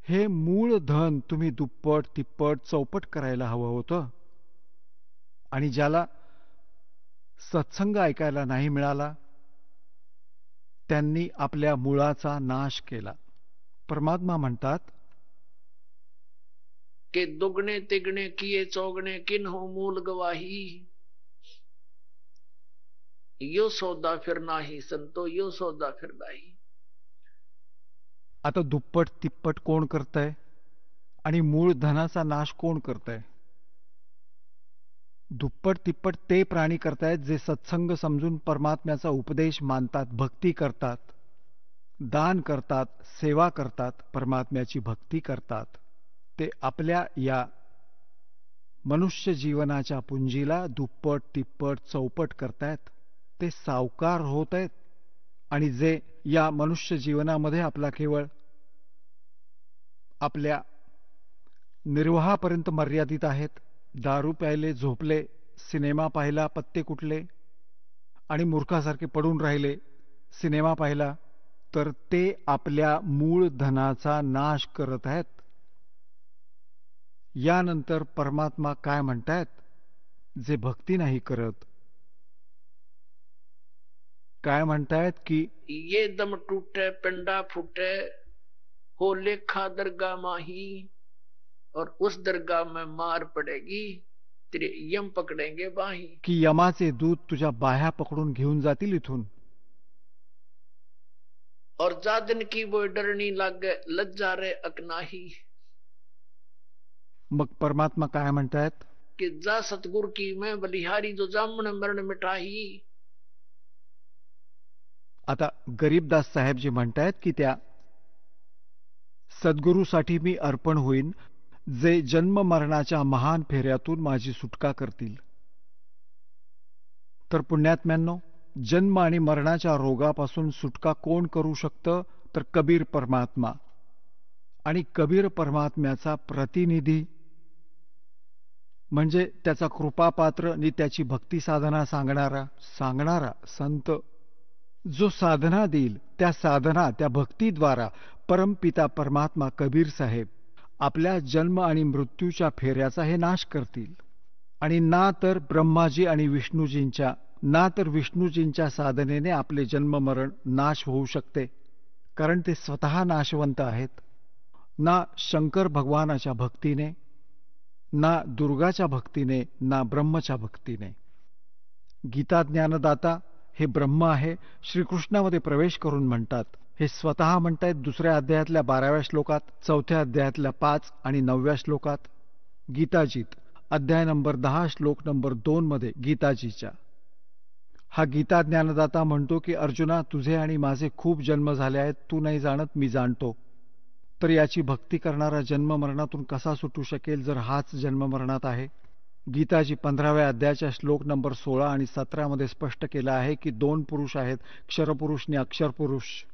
हे मूळ धन तुम्ही दुप्पट तिप्पट चौपट करायला हवं होतं. आणि ज्याला सत्संग ऐकायला नाही मिळाला त्यांनी आपल्या मुळाचा नाश केला. परमात्मा म्हणतात के दुगने तिगणे किए चौगणे किन्हू मूल गवाही. यो सौदा फिर नाही संतो, यो सौदा फिर नाही. आता दुप्पट तिप्पट कोण करतंय आणि मूळ धनाचा नाश कोण करतंय? दुप्पट तिप्पट ते प्राणी करतायत जे सत्संग समजून परमात्म्याचा उपदेश मानतात, भक्ती करतात, दान करतात, सेवा करतात, परमात्म्याची भक्ती करतात. ते आपल्या या मनुष्य जीवनाच्या पुंजीला दुप्पट तिप्पट चौपट करतायत. ते सावकार होत आहेत. आणि जे या मनुष्य जीवनामध्ये आपला केवळ आपल्या निर्वाहापर्यंत मर्यादित आहेत, दारू प्यायले, झोपले, सिनेमा पाहिला, पत्ते कुटले आणि मूर्खासारखे पडून राहिले, सिनेमा पाहिला, तर ते आपल्या मूळ धनाचा नाश करत आहेत. यानंतर परमात्मा काय म्हणतायत, जे भक्ती नाही करत, काय म्हणतायत की ये दम टूटे पिंडा फूटे हो लेखा दरगाह माही और उस दरगाह में मार पड़ेगी तेरे यम पकड़ेंगे बाही. की यमाचे दूत तुझ्या बाह्या पकडून घेऊन जातील इथून. और जादन की वो डरनी लागे लज्जा रे अकनाही. मग परमात्मा काय म्हणतायत कि जा सतगुरु की मैं बलिहारी जो जामन मरण मिठाही. आता गरीबदास साहेब जी म्हणतायत की त्या सद्गुरूसाठी मी अर्पण होईन जे जन्म मरणाच्या महान फेऱ्यातून माझी सुटका करतील. तर पुण्यात्म्यांनो, जन्म आणि मरणाच्या रोगापासून सुटका कोण करू शकतं, तर कबीर परमात्मा. आणि कबीर परमात्म्याचा प्रतिनिधी म्हणजे त्याचा कृपापात्र आणि त्याची भक्ती साधना सांगणारा संत जो साधना देईल, त्या साधना त्या भक्तीद्वारा परमपिता परमात्मा कबीर साहेब आपल्या जन्म आणि मृत्यूच्या फेऱ्याचा हे नाश करतील. आणि ना तर ब्रह्माजी आणि विष्णूजींच्या साधनेने आपले जन्म मरण नाश होऊ शकते, कारण ते स्वतः नाशवंत आहेत. ना शंकर भगवानाच्या भक्तीने, ना दुर्गाच्या भक्तीने, ना ब्रह्मच्या भक्तीने. गीता ज्ञानदाता हे ब्रह्म आहे, श्रीकृष्णामध्ये प्रवेश करून म्हणतात. हे स्वतः म्हणतायत 2 अध्यायातल्या 12व्या श्लोकात, 4थ्या अध्यायातल्या 5 आणि 9व्या श्लोकात. गीताजीत अध्याय नंबर 10 श्लोक नंबर 2 मध्ये गीताजीच्या हा गीता ज्ञानदाता म्हणतो की अर्जुना, तुझे आणि माझे खूप जन्म झाले आहेत, तू नाही जाणत, मी जाणतो. तर याची भक्ती करणारा जन्ममरणातून कसा सुटू शकेल जर हाच जन्ममरणात आहे? गीताजी 15व्या अध्यायाच्या श्लोक नंबर 16 आणि 17 मध्ये स्पष्ट केला आहे की 2 पुरुष आहेत, क्षरपुरुष आणि अक्षरपुरुष.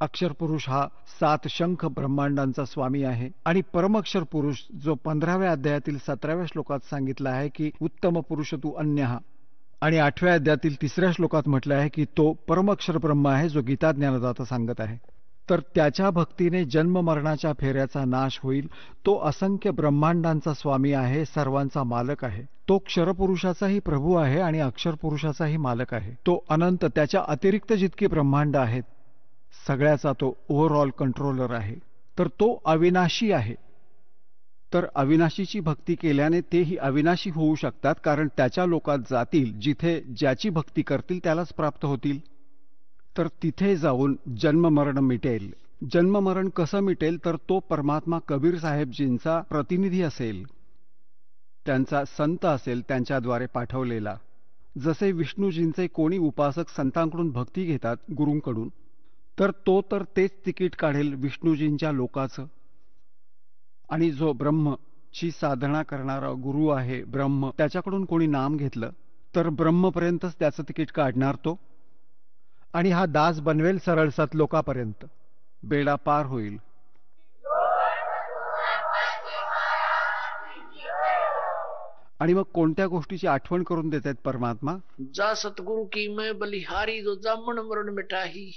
अक्षरपुरुष हा 7 शंख ब्रह्मांडांचा स्वामी आहे आणि परमक्षर पुरुष जो 15व्या अध्यायातील 17व्या श्लोकात सांगितला आहे की उत्तम पुरुष तू अन्यहा, आणि 8व्या अध्यायातील 3ऱ्या श्लोकात म्हटलं आहे की तो परमक्षर ब्रह्म आहे जो गीता ज्ञानदाता सांगत आहे. तर त्याच्या भक्तीने जन्म मरणाच्या फेऱ्याचा नाश होईल. तो असंख्य ब्रह्मांडांचा स्वामी आहे, सर्वांचा मालक आहे. तो क्षरपुरुषाचाही प्रभू आहे आणि अक्षरपुरुषाचाही मालक आहे. तो अनंत, त्याच्या अतिरिक्त जितकी ब्रह्मांड आहेत सगळ्याचा तो ओव्हरऑल कंट्रोलर आहे. तर तो अविनाशी आहे. तर अविनाशीची भक्ती केल्याने तेही अविनाशी होऊ शकतात, कारण त्याच्या लोकात जातील जिथे ज्याची भक्ती करतील त्यालाच प्राप्त होतील. तर तिथे जाऊन जन्ममरण मिटेल. जन्ममरण कसं मिटेल? तर तो परमात्मा कबीर साहेबजींचा प्रतिनिधी असेल, त्यांचा संत असेल, त्यांच्याद्वारे पाठवलेला. जसे विष्णूजींचे कोणी उपासक संतांकडून भक्ती घेतात गुरूंकडून, तर तेच तिकीट काढेल विष्णूजींच्या लोकाचं. आणि जो ब्रह्मची साधना करणारा गुरु आहे, ब्रह्म, त्याच्याकडून कोणी नाम घेतलं तर ब्रह्मपर्यंतच त्याचं तिकीट काढणार तो. आणि हा दास बनवेल सरळ सतलोकापर्यंत, बेडा पार होईल. आणि मग कोणत्या गोष्टीची आठवण करून देत आहेत परमात्मा? जा सतगुरु की मैं बलिहारी जो जामन मरण मिटाही.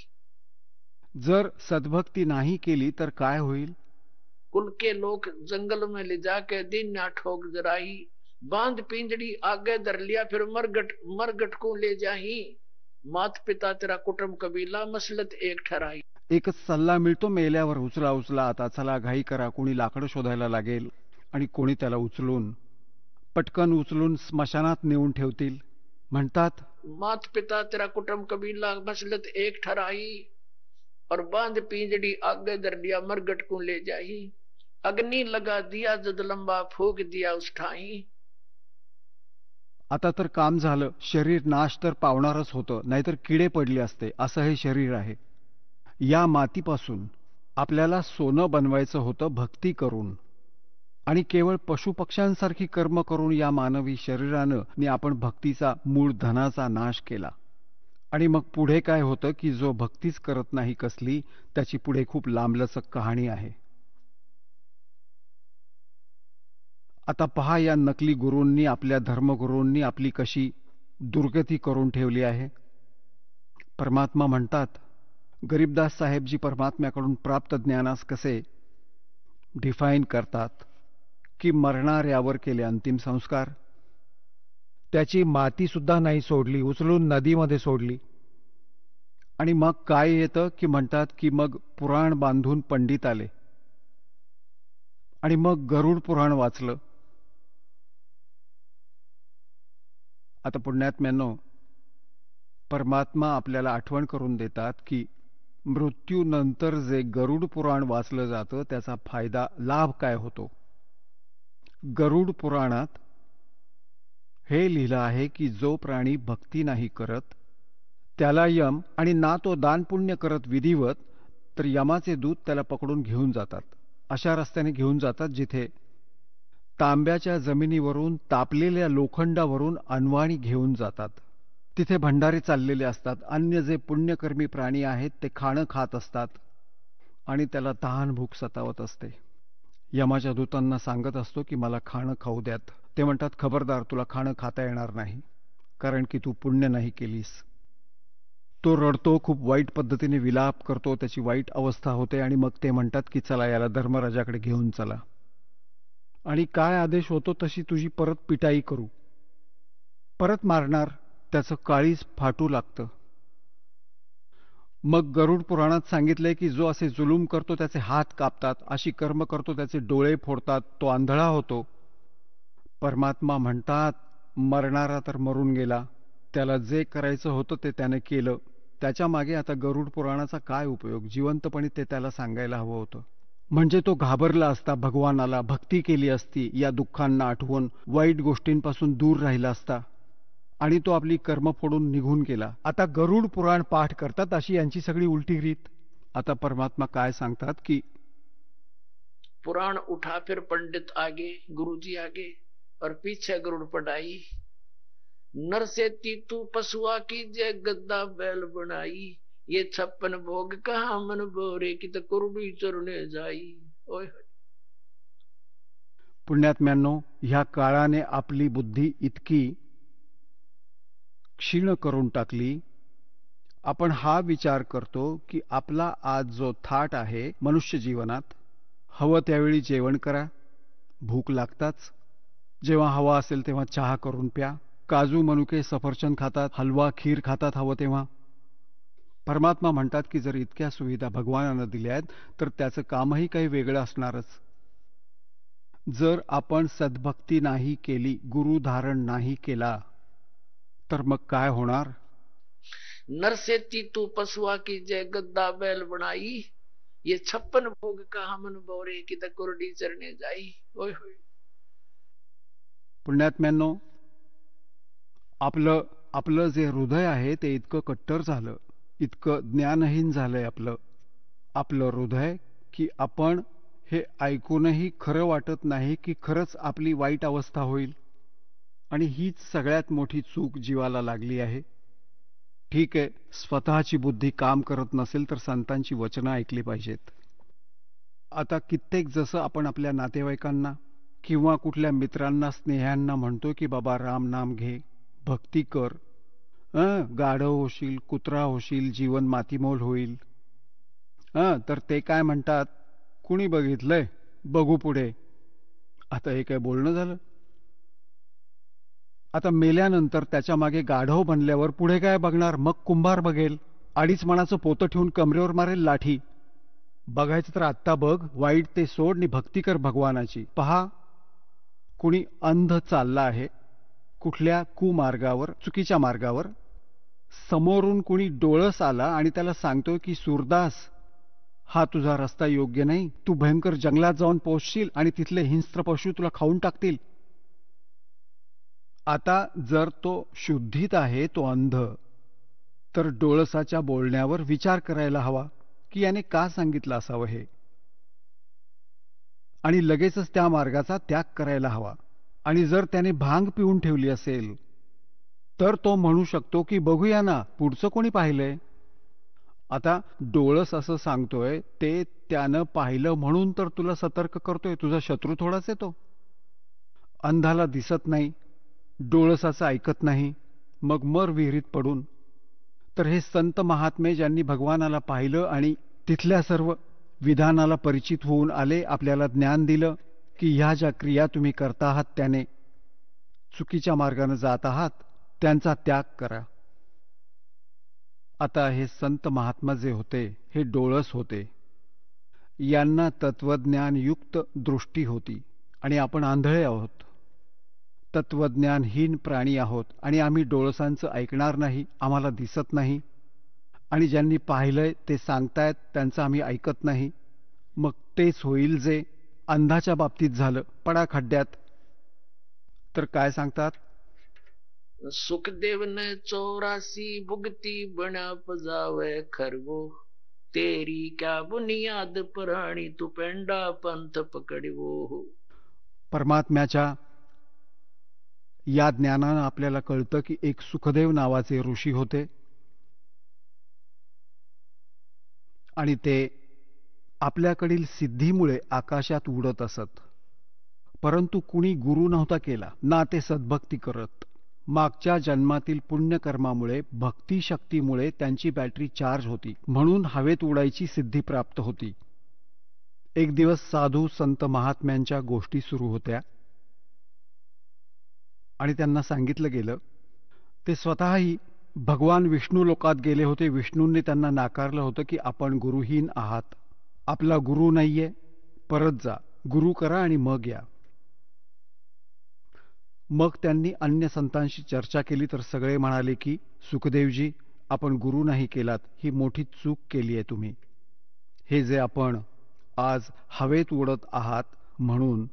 जर सद्भक्ती नाही केली तर काय होईल? कुल के लोग जंगल में ले जाके दिन ना ठोक जराही. बांध पिंजड़ी आगे धर लिया फिर मरगट को ले जाही. मात पिता तेरा कुटुंब कबीला मसलत एक ठराई. एकच सल्ला मिळतो मेल्यावर, उचला उचला आता, चला घाई करा. कोणी लाकडं शोधायला लागेल आणि कोणी त्याला पटकन उचलून स्मशानात नेऊन ठेवतील. म्हणतात मात पिता तेरा कुटुंब कबीला मसलत एक ठराई. और बांध पिंजड़ी आगे धर लिया मरगट को ले जाही. अग्नि लगा दिया जद लंबा फूक दिया उस ठाई. आता तर काम झालं. शरीर नाश तर पावणारच होतं, नाहीतर किडे पडले असते. असं हे शरीर आहे. या मातीपासून आपल्याला सोनं बनवायचं होतं भक्ती करून, आणि केवळ पशुपक्ष्यांसारखी कर्म करून या मानवी शरीरानं आपण भक्तीचा मूळ धनाचा नाश केला. आणि मग पुढे काय होतं की जो भक्तीच करत नाही कसली, त्याची पुढे खूप लांबलचक कहाणी आहे. आता पहा, या नकली गुरूंनी, आपल्या धर्मगुरूंनी आपली कशी दुर्गती करून ठेवली आहे. परमात्मा म्हणतात, गरीबदास साहेबजी परमात्म्याकडून प्राप्त ज्ञानास कसे डिफाईन करतात की मरणाऱ्यावर केले अंतिम संस्कार. त्याची माती सुद्धा नाही सोडली, उचलून नदीमध्ये सोडली. आणि मग काय येतं की म्हणतात की मग पुराण बांधून पंडित आले आणि मग गरुड पुराण वाचलं. आता पुण्यात्म्यांनो, परमात्मा आपल्याला आठवण करून देतात की मृत्यूनंतर जे गरुड पुराण वाचलं जातं त्याचा फायदा, लाभ काय होतो. गरुड पुराणात हे लिहिलं आहे की जो प्राणी भक्ती नाही करत त्याला यम, आणि ना तो दान पुण्य करत विधिवत, तर यमाचे दूत त्याला पकडून घेऊन जातात. अशा रस्त्याने घेऊन जातात जिथे तांब्याच्या जमिनीवरून, तापलेल्या लोखंडावरून अनवाणी घेऊन जातात. तिथे भंडारे चाललेले असतात. अन्य जे पुण्यकर्मी प्राणी आहेत ते खाणं खात असतात आणि त्याला तहान भूक सतावत असते. यमाच्या दूतांना सांगत असतो की मला खाणं खाऊ द्यात. ते म्हणतात, खबरदार, तुला खाणं खाता येणार नाही, कारण की तू पुण्य नाही केलीस. तो रडतो, खूप वाईट पद्धतीने विलाप करतो, त्याची वाईट अवस्था होते. आणि मग ते म्हणतात की चला याला धर्मराजाकडे घेऊन चला, आणि काय आदेश होतो तशी तुझी परत पिटाई करू. परत मारणार, त्याचं काळीज फाटू लागतं. मग गरुड पुराणात सांगितलंय की जो असे जुलूम करतो त्याचे हात कापतात, अशी कर्म करतो त्याचे डोळे फोडतात, तो आंधळा होतो. परमात्मा म्हणतात, मरणारा तर मरून गेला, त्याला जे करायचं होतं ते त्याने केलं. त्याच्या मागे आता गरुड पुराणाचा काय उपयोग? जिवंतपणी ते त्याला सांगायला हवं होतं. म्हणजे तो घाबरला असता, भगवानाला भक्ती केली असती, या दुःखांना आठवून वाईट गोष्टींपासून दूर राहिला असता आणि तो आपली कर्म फोडून निघून गेला. आता गरुड पुराण पाठ करतात अशी यांची सगळी उलटी रीत. आता परमात्मा काय सांगतात की पुराण उठा फिर पंडित आगे, गुरुजी आगे और पीछे गरुड़ पढ़ाई. नर से तीतू पशुआ की जय गद्दा बैल बनाई. ये 56 भोग कहा मन बोरे की तर कुरडी चरणे जाई. ओय पुण्यात्म्यांनो, ह्या काळाने आपली बुद्धी इतकी क्षीण करून टाकली. आपण हा विचार करतो की आपला आज जो थाट आहे मनुष्य जीवनात, हवं त्यावेळी जेवण करा, भूक लागताच, जेव्हा हवा असेल तेव्हा चहा करून प्या, काजू मनुके सफरचंद खातात, हलवा खीर खातात हवं तेव्हा. परमात्मा म्हणतात की जर इतक्या सुविधा भगवानानं दिल्या आहेत तर त्याचं कामही काही वेगळं असणारच. जर आपण सद्भक्ती नाही केली, गुरु धारण नाही केला, तर मग काय होणार? नर से तीतू पशुआ की जय गद्दा बैल बनाई. ये 56 भोग कहा मन बोरे की तर कुरडी चरणे जाई. ओय होय. पुण्यात्म्यांनो, आपलं जे हृदय आहे ते इतकं कट्टर झालं, इतकं ज्ञानहीन झालंय आपलं हृदय की आपण हे ऐकूनही खरं वाटत नाही की खरंच आपली वाईट अवस्था होईल. आणि हीच सगळ्यात मोठी चूक जीवाला लागली आहे. ठीक आहे, स्वतःची बुद्धी काम करत नसेल तर संतांची वचनं ऐकली पाहिजेत. आता कित्येक जसं आपण आपल्या नातेवाईकांना किंवा कुठल्या मित्रांना स्नेह्यांना म्हणतो की बाबा राम नाम घे, भक्ती कर, गाढव होशील, कुत्रा होशील, जीवन मातीमोल होईल, तर ते काय म्हणतात, कुणी बघितलंय, बघू पुढे. आता हे काय बोलणं झालं? आता मेल्यानंतर त्याच्या मागे गाढव बनल्यावर पुढे काय बघणार? मग कुंभार बघेल, 2.5 मणाचं पोतं ठेवून कमरेवर मारेल लाठी. बघायचं तर आत्ता बघ, वाईट ते सोड आणि भक्ती कर भगवानाची. पहा, कुणी अंध चालला आहे कुठल्या कुमार्गावर, चुकीच्या मार्गावर, समोरून कुणी डोळस आला आणि त्याला सांगतोय की सूरदास, हा तुझा रस्ता योग्य नाही, तू भयंकर जंगलात जाऊन पोहोचशील आणि तिथले हिंस्त्र पशु तुला खाऊन टाकतील. आता जर तो शुद्धीत आहे, तो अंध, तर डोळसाच्या बोलण्यावर विचार करायला हवा की याने का सांगितलं असावं हे, आणि लगेचच त्या मार्गाचा त्याग करायला हवा. आणि जर त्याने भांग पिऊन ठेवली असेल तर तो म्हणू शकतो की बघूया ना पुढचं कोणी पाहिलंय. आता डोळस असं सांगतोय ते त्यानं पाहिलं म्हणून तर तुला सतर्क करतोय, तुझा शत्रू थोडाच आहे तो. अंधाला दिसत नाही, डोळसाचं ऐकत नाही, मग मर विहिरीत पडून. तर हे संत महात्मे ज्यांनी भगवानाला पाहिलं आणि तिथल्या सर्व विधानाला परिचित होऊन आले, आपल्याला ज्ञान दिलं की ह्या ज्या क्रिया तुम्ही करता आहात त्याने चुकीच्या मार्गाने जात आहात, त्यांचा त्याग करा. आता हे संत महात्मा जे होते हे डोळस होते, यांना तत्वज्ञानयुक्त दृष्टी होती आणि आपण आंधळे आहोत, तत्वज्ञानहीन प्राणी आहोत आणि आम्ही डोळसांचं ऐकणार नाही, आम्हाला दिसत नाही. आणि ज्यांनी पाहिलंय ते सांगतायत त्यांचं आम्ही ऐकत नाही. मग तेच होईल जे अंधाच्या बाबतीत झालं, पडा खड्ड्यात. तर काय सांगतात, सुखदेव ने 84 भुगती बना पजावे खरगो. तेरी क्या बुनियाद प्राणी तू पेंडा पंथ पकडवो. परमात्म्याच्या या ज्ञानानं आपल्याला कळतं की एक सुखदेव नावाचे ऋषी होते आणि ते आपल्याकडील सिद्धीमुळे आकाशात उडत असत, परंतु कुणी गुरु नव्हता केला ना ते सद्भक्ती करत. मागच्या जन्मातील पुण्यकर्मामुळे, भक्ती शक्तीमुळे त्यांची बॅटरी चार्ज होती, म्हणून हवेत उडायची सिद्धी प्राप्त होती. एक दिवस साधू संत महात्म्यांच्या गोष्टी सुरू होत्या आणि त्यांना सांगितलं गेलं, ते स्वतःही भगवान विष्णू लोकात गेले होते. विष्णूंनी त्यांना नाकारलं होतं की आपण गुरुहीन आहात, आपला गुरु नाहीये, परत जा, गुरु करा आणि मग या. मग त्यांनी अन्य संतांशी चर्चा केली तर सगळे म्हणाले की सुखदेवजी, आपण गुरु नाही केलात, ही मोठी चूक केली आहे तुम्ही. हे जे आपण आज हवेत उडत आहात म्हणून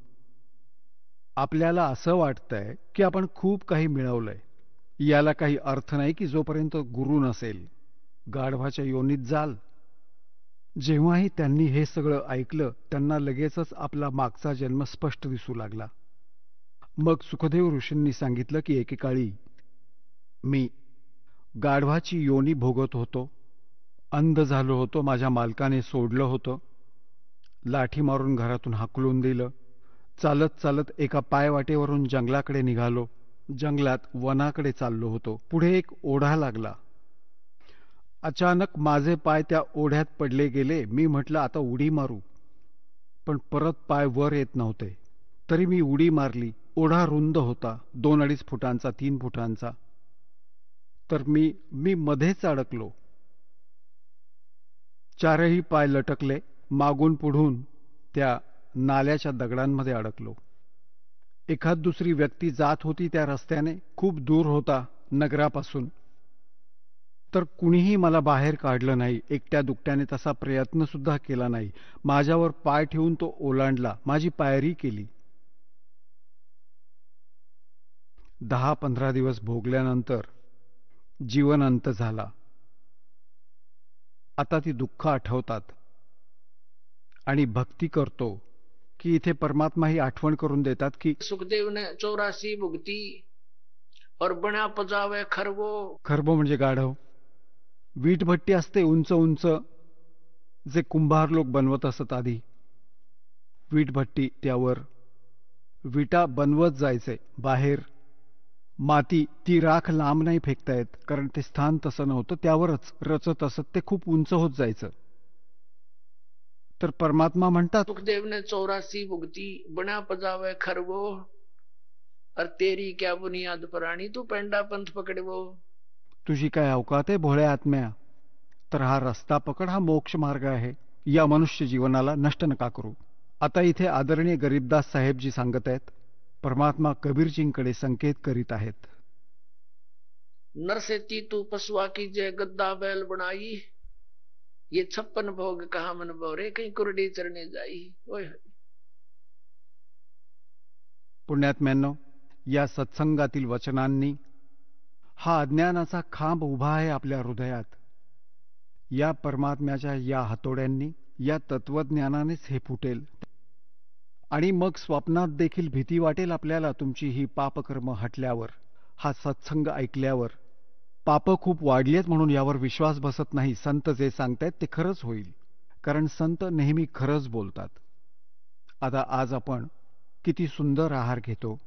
आपल्याला असं वाटतंय की आपण खूप काही मिळवलंय. याला काही अर्थ नाही की जोपर्यंत गुरु नसेल. गाढवाच्या योनीत जाल. जेव्हाही त्यांनी हे सगळं ऐकलं त्यांना लगेचच आपला मागचा जन्म स्पष्ट दिसू लागला. मग सुखदेव ऋषींनी सांगितलं की एकेकाळी मी गाढवाची योनी भोगत होतो. अंध झालो होतो. माझ्या मालकाने सोडलं होतं. लाठी मारून घरातून हाकलून दिलं. चालत चालत एका पायवाटेवरून जंगलाकडे निघालो. जंगलात वनाकडे चाललो होतो. पुढे एक ओढा लागला. अचानक माझे पाय त्या ओढ्यात पडले गेले. मी म्हटलं आता उडी मारू, पण परत पाय वर येत नव्हते. तरी मी उडी मारली. ओढा रुंद होता, 2-2.5 फुटांचा, 3 फुटांचा. तर मी मध्येच अडकलो. चारही पाय लटकले. मागून पुढून त्या नाल्याच्या दगडांमध्ये अडकलो. एखाद दुसरी व्यक्ती जात होती त्या रस्त्याने. खूप दूर होता नगरापासून. तर कुणीही मला बाहेर काढलं नाही. एकट्या दुकट्याने तसा प्रयत्न सुद्धा केला नाही. माझ्यावर पाय ठेवून तो ओलांडला. माझी पायरी केली. 10-15 दिवस भोगल्यानंतर जीवन अंत झाला. आता ती दुःख आठवतात आणि भक्ती करतो की इथे परमात्मा ही आठवण करून देतात की सुखदेव ने 84 भुगती और बना पजावे खरवो. खरबो म्हणजे गाढव. वीटभट्टी असते उंच उंच, जे कुंभार लोक बनवत असत आधी. वीटभट्टी, त्यावर विटा बनवत जायचे. बाहेर माती, ती राख लांब नाही फेकता येत कारण ते स्थान तसं नव्हतं. त्यावरच रचत असत. ते खूप उंच होत जायचं. तर परमात्मा म्हणतात सुखदेव ने 84 भुगती बना पजावे खरवो और तेरी क्या बुनियाद पराणी तू पेंडा पंथ पकडवो. तुझी काय अवकात आहे भोळ्या आत्म्या. तर हा रस्ता पकड. हा मोक्ष मार्ग आहे. या मनुष्य जीवनाला नष्ट नका करू. आता इथे आदरणीय गरीबदास साहेबजी सांगत आहेत. परमात्मा कबीरजींकडे संकेत करीत आहेत. नरसेती तू पसवा की जय गद्दा बैल बनाई. ये 56 भोग कहा मन बोरे कहीं कुरडी चरणे जाई. ओय पुण्यात्म्यांनो, या सत्संगातील वचनांनी हा अज्ञानाचा खांब उभा आहे आपल्या हृदयात. या परमात्म्याच्या या हातोड्यांनी, या तत्वज्ञानानेच हे फुटेल. आणि मग स्वप्नात देखील भीती वाटेल आपल्याला तुमची ही पापकर्म हटल्यावर, हा सत्संग ऐकल्यावर. पाप खूप वाढली आहेत म्हणून यावर विश्वास बसत नाही. संत जे सांगतायत ते खरंच होईल, कारण संत नेहमी खरंच बोलतात. आता आज आपण किती सुंदर आहार घेतो,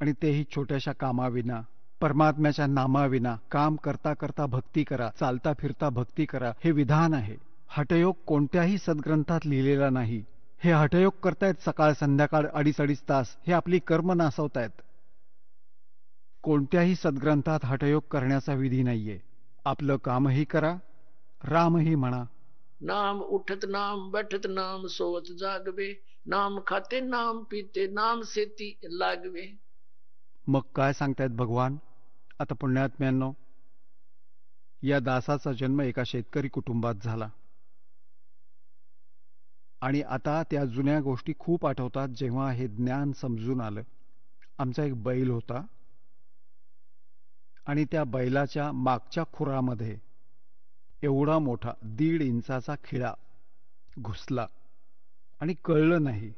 आणि तेही छोट्याशा कामाविना, परमात्म्याच्या नामाविना. काम करता करता भक्ती करा, चालता फिरता भक्ती करा, हे विधान आहे. हठयोग कोणत्याही सद्ग्रंथात लिहिलेला नाही. हे हठयोग करतायत सकाळ संध्याकाळ 2.5 तास. हे आपली कर्म नासवतायत. कोणत्याही सद्ग्रंथात हठयोग करण्याचा विधी नाहीये. आपलं कामही करा, रामही म्हणा. नाम उठत नाम बैठत नाम सोवत जागवे. नाम खाते नाम पीते नाम सेती लागवे. मग काय सांगतायत भगवान. आता पुण्यात्म्यांनो, या दासाचा जन्म एका शेतकरी कुटुंबात झाला. आणि आता त्या जुन्या गोष्टी खूप आठवतात जेव्हा हे ज्ञान समजून आलं. आमचा एक बैल होता आणि त्या बैलाच्या मागच्या खुरामध्ये एवढा मोठा 1.5 इंचाचा खिळा घुसला आणि कळलं नाही.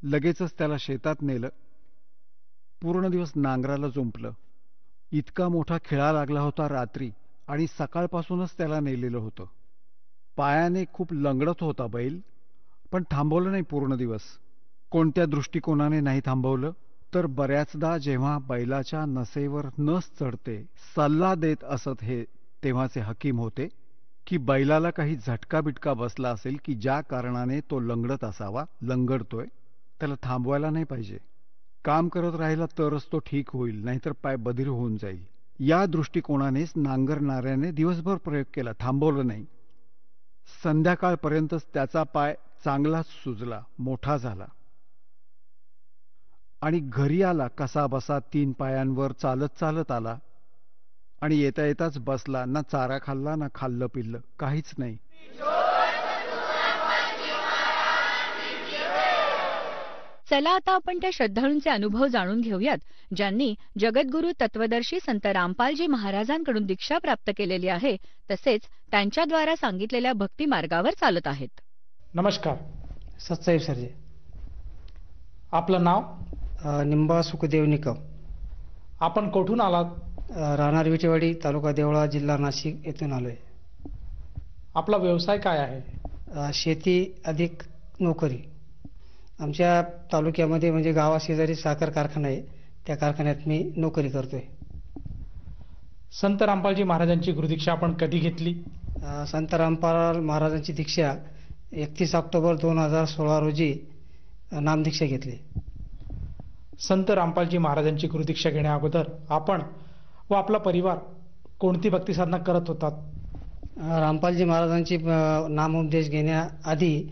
लगेचच त्याला शेतात नेलं. पूर्ण दिवस नांगराला जुंपलं. इतका मोठा खिळा लागला होता रात्री, आणि सकाळपासूनच त्याला नेलेलं होतं. पायाने खूप लंगडत होता बैल, पण थांबवलं नाही पूर्ण दिवस. कोणत्या दृष्टिकोनाने नाही थांबवलं, तर बऱ्याचदा जेव्हा बैलाच्या नसेवर नस चढते, सल्ला देत असत हे तेव्हाचे हकीम होते की बैलाला काही झटका बिटका बसला असेल की ज्या कारणाने तो लंगडत असावा, लंगडतोय, त्याला थांबवायला नाही पाहिजे. काम करत राहिला तरच तो ठीक होईल, नाहीतर पाय बधीर होऊन जाईल. या दृष्टिकोनानेच नांगरणाऱ्याने दिवसभर प्रयोग केला, थांबवलं नाही. संध्याकाळपर्यंतच त्याचा पाय चांगलाच सुजला, मोठा झाला, आणि घरी आला कसा बसा 3 पायांवर चालत चालत आला. आणि येता येताच बसला. ना चारा खाल्ला, ना खाल्लं पिल्लं, काहीच नाही. चला आता आपण त्या श्रद्धाळूंचे अनुभव जाणून घेऊयात, ज्यांनी जगद्गुरू तत्वदर्शी संत रामपालजी महाराजांकडून दीक्षा प्राप्त केलेली आहे, तसेच त्यांच्याद्वारा सांगितलेल्या भक्ती मार्गावर चालत आहेत. नमस्कार. सत्साहेब सरजे. आपलं नाव? निंबा सुखदेव निकम. आपण कुठून आलात? राहणार विटेवाडी, तालुका देवळा, जिल्हा नाशिक येथून आलोय. आपला व्यवसाय काय आहे? शेती अधिक नोकरी. आमच्या तालुक्यामध्ये म्हणजे गावाशेजारी साखर कारखाना आहे, त्या कारखान्यात मी नोकरी करतोय. संत रामपालजी महाराजांची गुरुदीक्षा आपण कधी घेतली? संत रामपाल महाराजांची दीक्षा 31 ऑक्टोबर 2016 रोजी नामदीक्षा घेतली. संत रामपालजी महाराजांची गुरुदीक्षा घेण्या अगोदर आपण व आपला परिवार कोणती भक्ती साधना करत होतात? रामपालजी महाराजांची नामोपदेश घेण्याआधी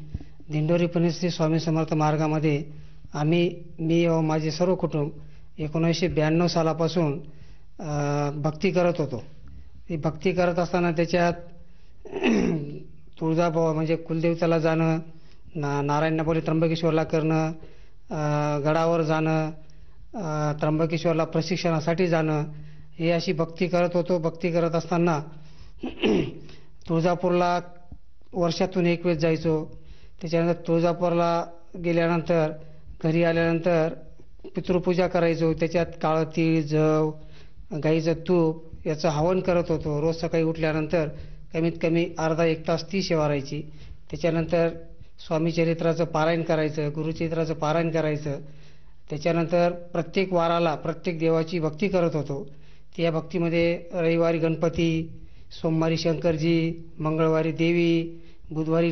दिंडोरी पुणेश्री स्वामी समर्थ मार्गामध्ये मी व माझे सर्व कुटुंब 1992 सालापासून भक्ती करत होतो. ती भक्ती करत असताना त्याच्यात तुळजाभव म्हणजे कुलदेवताला जाणं, नारायण नपोली त्र्यंबकेश्वरला करणं, गडावर जाणं, त्र्यंबकेश्वरला प्रशिक्षणासाठी जाणं, हे अशी भक्ती करत होतो. भक्ती करत असताना तुळजापूरला वर्षातून एक वेळेस जायचो. त्याच्यानंतर तुळजापूरला गेल्यानंतर घरी आल्यानंतर पितृपूजा करायचो. त्याच्यात काळं तीळ, जव, गाईचं तूप याचं हवन करत होतो. रोज सकाळी उठल्यानंतर कमीत कमी अर्धा एक तास ती सेवा राहायची. त्याच्यानंतर स्वामीचरित्राचं पारायण करायचं, गुरुचरित्राचं पारायण करायचं. त्याच्यानंतर प्रत्येक वाराला प्रत्येक देवाची भक्ती करत होतो. त्या भक्तीमध्ये रविवारी गणपती, सोमवारी शंकरजी, मंगळवारी देवी, बुधवारी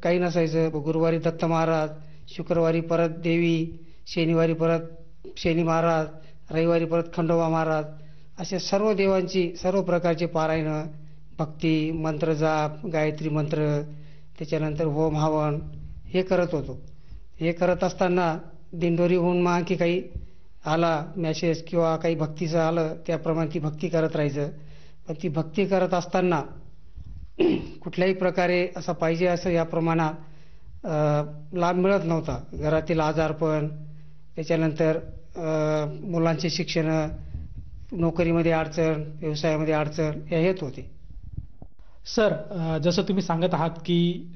काही नसायचं, गुरुवारी दत्त महाराज, शुक्रवारी परत देवी, शनिवारी परत शनी महाराज, रविवारी परत खंडोबा महाराज, अशा सर्व देवांची सर्व प्रकारचे पारायण, भक्ती, मंत्र जाप, गायत्री मंत्र, त्याच्यानंतर होम हवन हे करत होतो. हे करत असताना दिंडोरीहून मग की काही आला मॅसेज किंवा काही भक्तीचं आलं त्याप्रमाणे ती भक्ती करत राहायचं. पण ती भक्ती करत असताना कुठल्याही प्रकारे असं पाहिजे असं या प्रमाणात लाभ मिळत नव्हता. घरातील आजारपण, त्याच्यानंतर मुलांचे शिक्षण, नोकरीमध्ये अडचण, व्यवसायामध्ये अडचण या येत होते. सर, जसं तुम्ही सांगत आहात की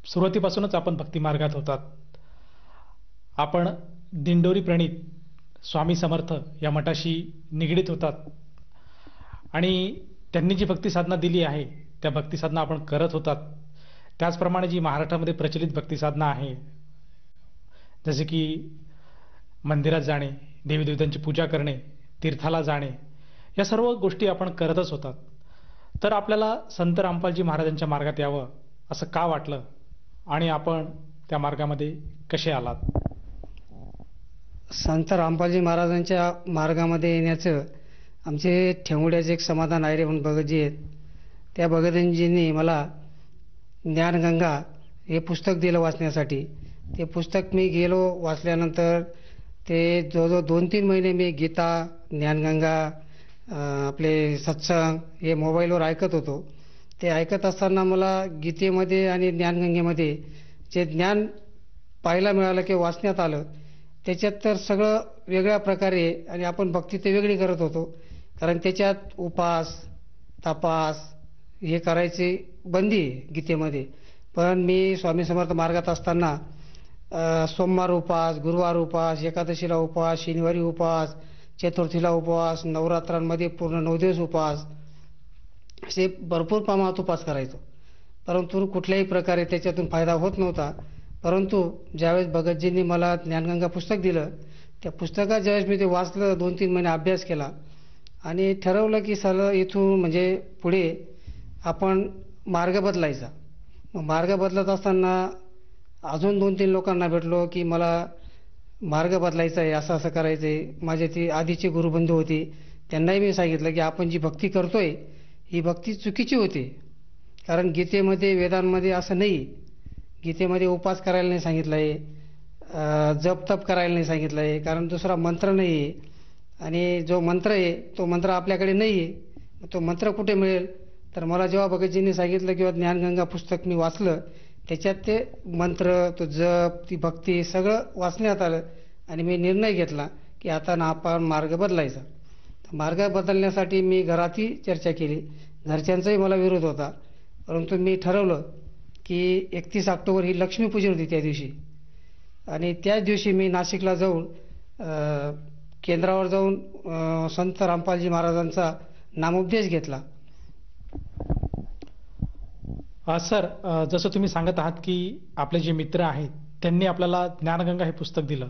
सुरुवातीपासूनच आपण भक्ती मार्गात होतात. आपण दिंडोरी प्रणित स्वामी समर्थ या मठाशी निगडीत होतात आणि त्यांनी जी भक्ती साधना दिली आहे त्या भक्ती साधना आपण करत होतात. त्याचप्रमाणे जी महाराष्ट्रामध्ये प्रचलित भक्ती साधना आहे, जसे की मंदिरात जाणे, देवी देवतांची पूजा करणे, तीर्थाला जाणे, या सर्व गोष्टी आपण करतच होतात. तर आपल्याला संत रामपालजी महाराजांच्या मार्गात यावं असं का वाटलं आणि आपण त्या मार्गामध्ये कसे आलात? संत रामपालजी महाराजांच्या मार्गामध्ये येण्याचं आमचे ठेंगुड्याचे एक समाधान आहे रे म्हणून भगतजी आहेत. त्या भगतजींनी मला ज्ञानगंगा हे पुस्तक दिलं वाचण्यासाठी. ते पुस्तक मी गेलो, वाचल्यानंतर ते जवळजवळ 2-3 महिने मी गीता, ज्ञानगंगा, आपले सत्संग हे मोबाईलवर ऐकत होतो. ते ऐकत असताना मला गीतेमध्ये आणि ज्ञानगंगेमध्ये जे ज्ञान पाहायला मिळालं किंवा वाचण्यात आलं त्याच्यात तर सगळं वेगळ्या प्रकारे आणि आपण भक्ती ते वेगळी करत होतो. कारण त्याच्यात उपास, तपास हे करायची बंदी आहे गीतेमध्ये. पण मी स्वामी समर्थ मार्गात असताना सोमवार उपास, गुरुवार उपास, एकादशीला उपास, शनिवारी उपास, चतुर्थीला उपवास, नवरात्रांमध्ये पूर्ण 9 दिवस उपवास, असे भरपूर प्रमाणात उपास करायचो. परंतु कुठल्याही प्रकारे त्याच्यातून फायदा होत नव्हता. परंतु ज्यावेळेस भगतजींनी मला ज्ञानगंगा पुस्तक दिलं, त्या पुस्तकात ज्यावेळेस मी ते वाचलं, 2-3 महिने अभ्यास केला आणि ठरवलं की सर इथून म्हणजे पुढे आपण मार्ग बदलायचा. मग मार्ग बदलत असताना अजून 2-3 लोकांना भेटलो की मला मार्ग बदलायचा आहे, असं असं करायचं आहे. माझे ती आधीचे गुरुबंधू होते, त्यांनाही मी सांगितलं की आपण जी भक्ती करतोय ही भक्ती चुकीची होती. कारण गीतेमध्ये, वेदांमध्ये असं नाही. गीतेमध्ये उपास करायला नाही सांगितलं आहे, जप तप करायला नाही सांगितलं आहे, कारण दुसरा मंत्र नाही आहे. आणि जो मंत्र आहे तो मंत्र आपल्याकडे नाही आहे. तो मंत्र कुठे मिळेल? तर मला जेव्हा भगतजींनी सांगितलं किंवा ज्ञानगंगा पुस्तक मी वाचलं त्याच्यात ते मंत्र, तो जप, ती भक्ती सगळं वाचण्यात आलं आणि मी निर्णय घेतला की आता ना आपण मार्ग बदलायचा. मार्ग बदलण्यासाठी मी घरातही चर्चा केली. घरच्यांचाही मला विरोध होता, परंतु मी ठरवलं की 31 ऑक्टोबर ही लक्ष्मीपूजन होती त्या दिवशी, आणि त्याच दिवशी मी नाशिकला जाऊन केंद्रावर जाऊन संत रामपालजी महाराजांचा नामोपदेश घेतला. सर, जसं तुम्ही सांगत आहात की आपले जे मित्र आहेत त्यांनी आपल्याला ज्ञानगंगा हे पुस्तक दिलं,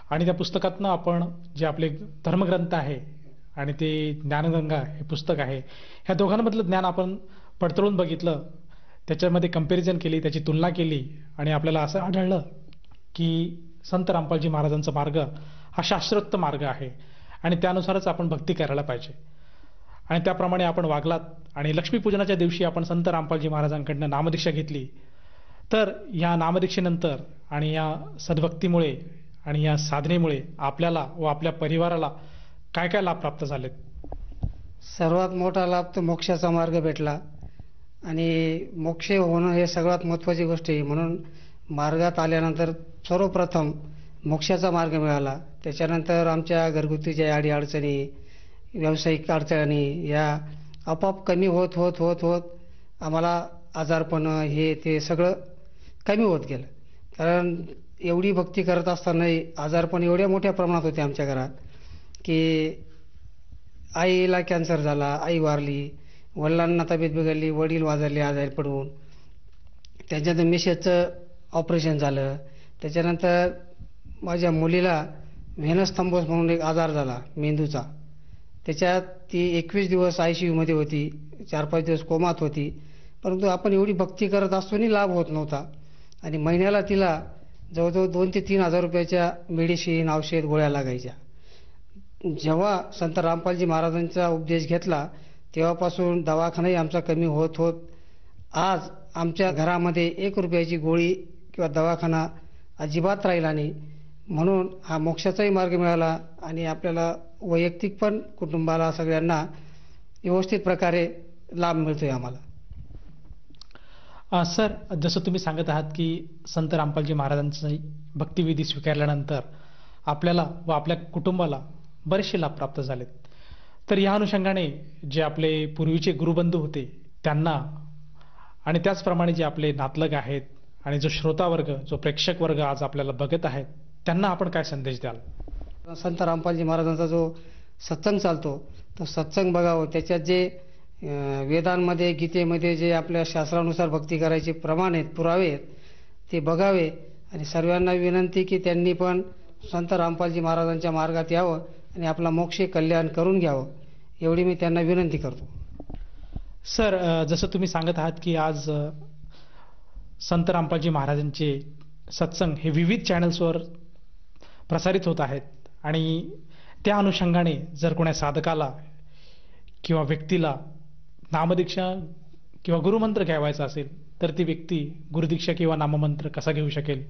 आणि त्या पुस्तकातनं आपण जे आपले धर्मग्रंथ आहे आणि ते ज्ञानगंगा हे पुस्तक आहे, ह्या दोघांमधलं ज्ञान आपण पडताळून बघितलं, त्याच्यामध्ये कंपॅरिझन केली, त्याची तुलना केली, आणि आपल्याला असं आढळलं की संत रामपालजी महाराजांचा मार्ग हा शास्त्रोक्त मार्ग आहे आणि त्यानुसारच आपण भक्ती करायला पाहिजे. आणि त्याप्रमाणे आपण वागलात आणि लक्ष्मीपूजनाच्या दिवशी आपण संत रामपालजी महाराजांकडनं नामदीक्षा घेतली. तर या नामदीक्षेनंतर आणि या सद्भक्तीमुळे आणि या साधनेमुळे आपल्याला व आपल्या परिवाराला काय काय लाभ प्राप्त झालेत? सर्वात मोठा लाभ तर मोक्षाचा मार्ग भेटला, आणि मोक्ष होणं हे सर्वात महत्त्वाची गोष्ट आहे. म्हणून मार्गात आल्यानंतर सर्वप्रथम मोक्षाचा मार्ग मिळाला. त्याच्यानंतर आमच्या घरगुतीच्या अडीअडचणी, व्यावसायिक अडचणी या आपोआप कमी होत होत होत होत आम्हाला आजारपण हे ते सगळं कमी होत गेलं. कारण एवढी भक्ती करत असतानाही आजारपण एवढ्या मोठ्या प्रमाणात होते आमच्या घरात की आईला कॅन्सर झाला, आई वारली, वडिलांना तब्येत बिघडली, वडील वाजारले आजारी पडून, त्याच्यानंतर मिसेसचं ऑपरेशन झालं, त्याच्यानंतर माझ्या मुलीला व्हेनस थंबोस म्हणून एक आजार झाला मेंदूचा, त्याच्यात ती 21 दिवस ICU मध्ये होती, 4-5 दिवस कोमात होती. परंतु आपण एवढी भक्ती करत असतानाही लाभ होत नव्हता, आणि महिन्याला तिला जवळजवळ 2,000 ते 3,000 रुपयाच्या मेडिसिन, औषध, गोळ्या लागायच्या. जेव्हा संत रामपालजी महाराजांचा उपदेश घेतला तेव्हापासून दवाखानाही आमचा कमी होत होत आज आमच्या घरामध्ये 1 रुपयाची गोळी किंवा दवाखाना अजिबात राहिला नाही. म्हणून हा मोक्षाचाही मार्ग मिळाला, आणि आपल्याला वैयक्तिक पण कुटुंबाला सगळ्यांना व्यवस्थित प्रकारे लाभ मिळतोय आम्हाला. सर, जसं तुम्ही सांगत आहात की संत रामपालजी महाराजांचा भक्तिविधी स्वीकारल्यानंतर आपल्याला व आपल्या कुटुंबाला बरेचसे लाभ प्राप्त झालेत. तर या अनुषंगाने जे आपले पूर्वीचे गुरुबंधू होते त्यांना, आणि त्याचप्रमाणे जे आपले नातलग आहेत आणि जो श्रोतावर्ग, जो प्रेक्षक वर्ग आज आपल्याला बघत आहेत, त्यांना आपण काय संदेश द्याल? संत रामपालजी महाराजांचा जो सत्संग चालतो तो सत्संग बघावं. त्याच्यात जे वेदांमध्ये, गीतेमध्ये जे आपल्या शास्त्रानुसार भक्ती करायचे प्रमाण आहेत, पुरावे आहेत, ते बघावे. आणि सर्वांना विनंती की त्यांनी पण संत रामपालजी महाराजांच्या मार्गात यावं आणि आपला मोक्ष कल्याण करून घ्यावं, एवढी मी त्यांना विनंती करतो. सर, जसं तुम्ही सांगत आहात की आज संत रामपालजी महाराजांचे सत्संग हे विविध चॅनल्सवर प्रसारित होत आहेत, आणि त्या अनुषंगाने जर कोणा साधकाला किंवा व्यक्तीला नामदीक्षा किंवा गुरुमंत्र घ्यावायचा असेल तर ती व्यक्ती गुरुदीक्षा किंवा नाममंत्र कसा घेऊ शकेल?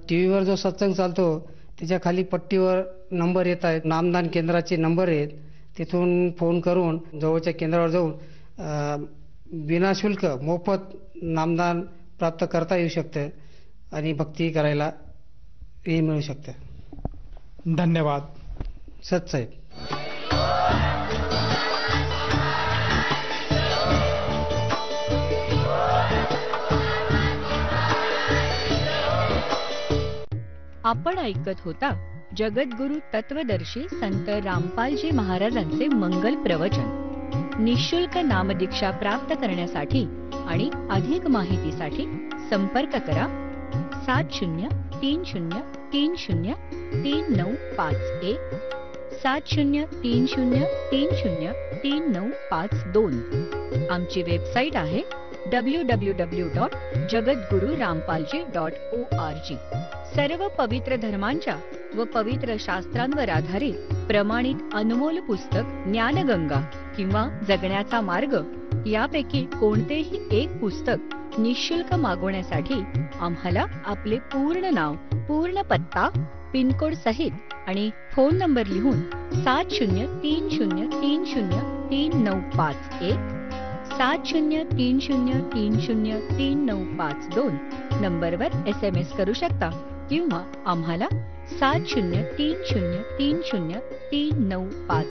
टीव्हीवर जो सत्संग चालतो त्याच्या खाली पट्टीवर नंबर येत आहेत, नामदान केंद्राचे नंबर आहेत, तिथून फोन करून जवळच्या केंद्रावर जाऊन विनाशुल्क मोफत नामदान प्राप्त करता येऊ शकतं आणि भक्ती करायला हे मिळू शकतं. धन्यवाद सत्साहेब. आपण ऐकत होता जगद्गुरु तत्वदर्शी संत रामपालजी महाराजांचे मंगल प्रवचन. निःशुल्क नामदीक्षा प्राप्त करण्यासाठी आणि अधिक माहितीसाठी संपर्क करा 7030303951 7030303952. आमची वेबसाईट आहे www.jagadgururampalji.org. सर्व पवित्र धर्मांच्या व पवित्र शास्त्रांवर आधारित प्रमाणित अनमोल पुस्तक ज्ञानगंगा किंवा जगण्याचा मार्ग यापैकी कोणतेही एक पुस्तक निःशुल्क मागवण्यासाठी आम्हाला आपले पूर्ण नाव, पूर्ण पत्ता, पिनकोड सहित आणि फोन नंबर लिहून 7030303951 7030303952 नंबरवर SMS करू शकता किंवा आम्हाला 7030303952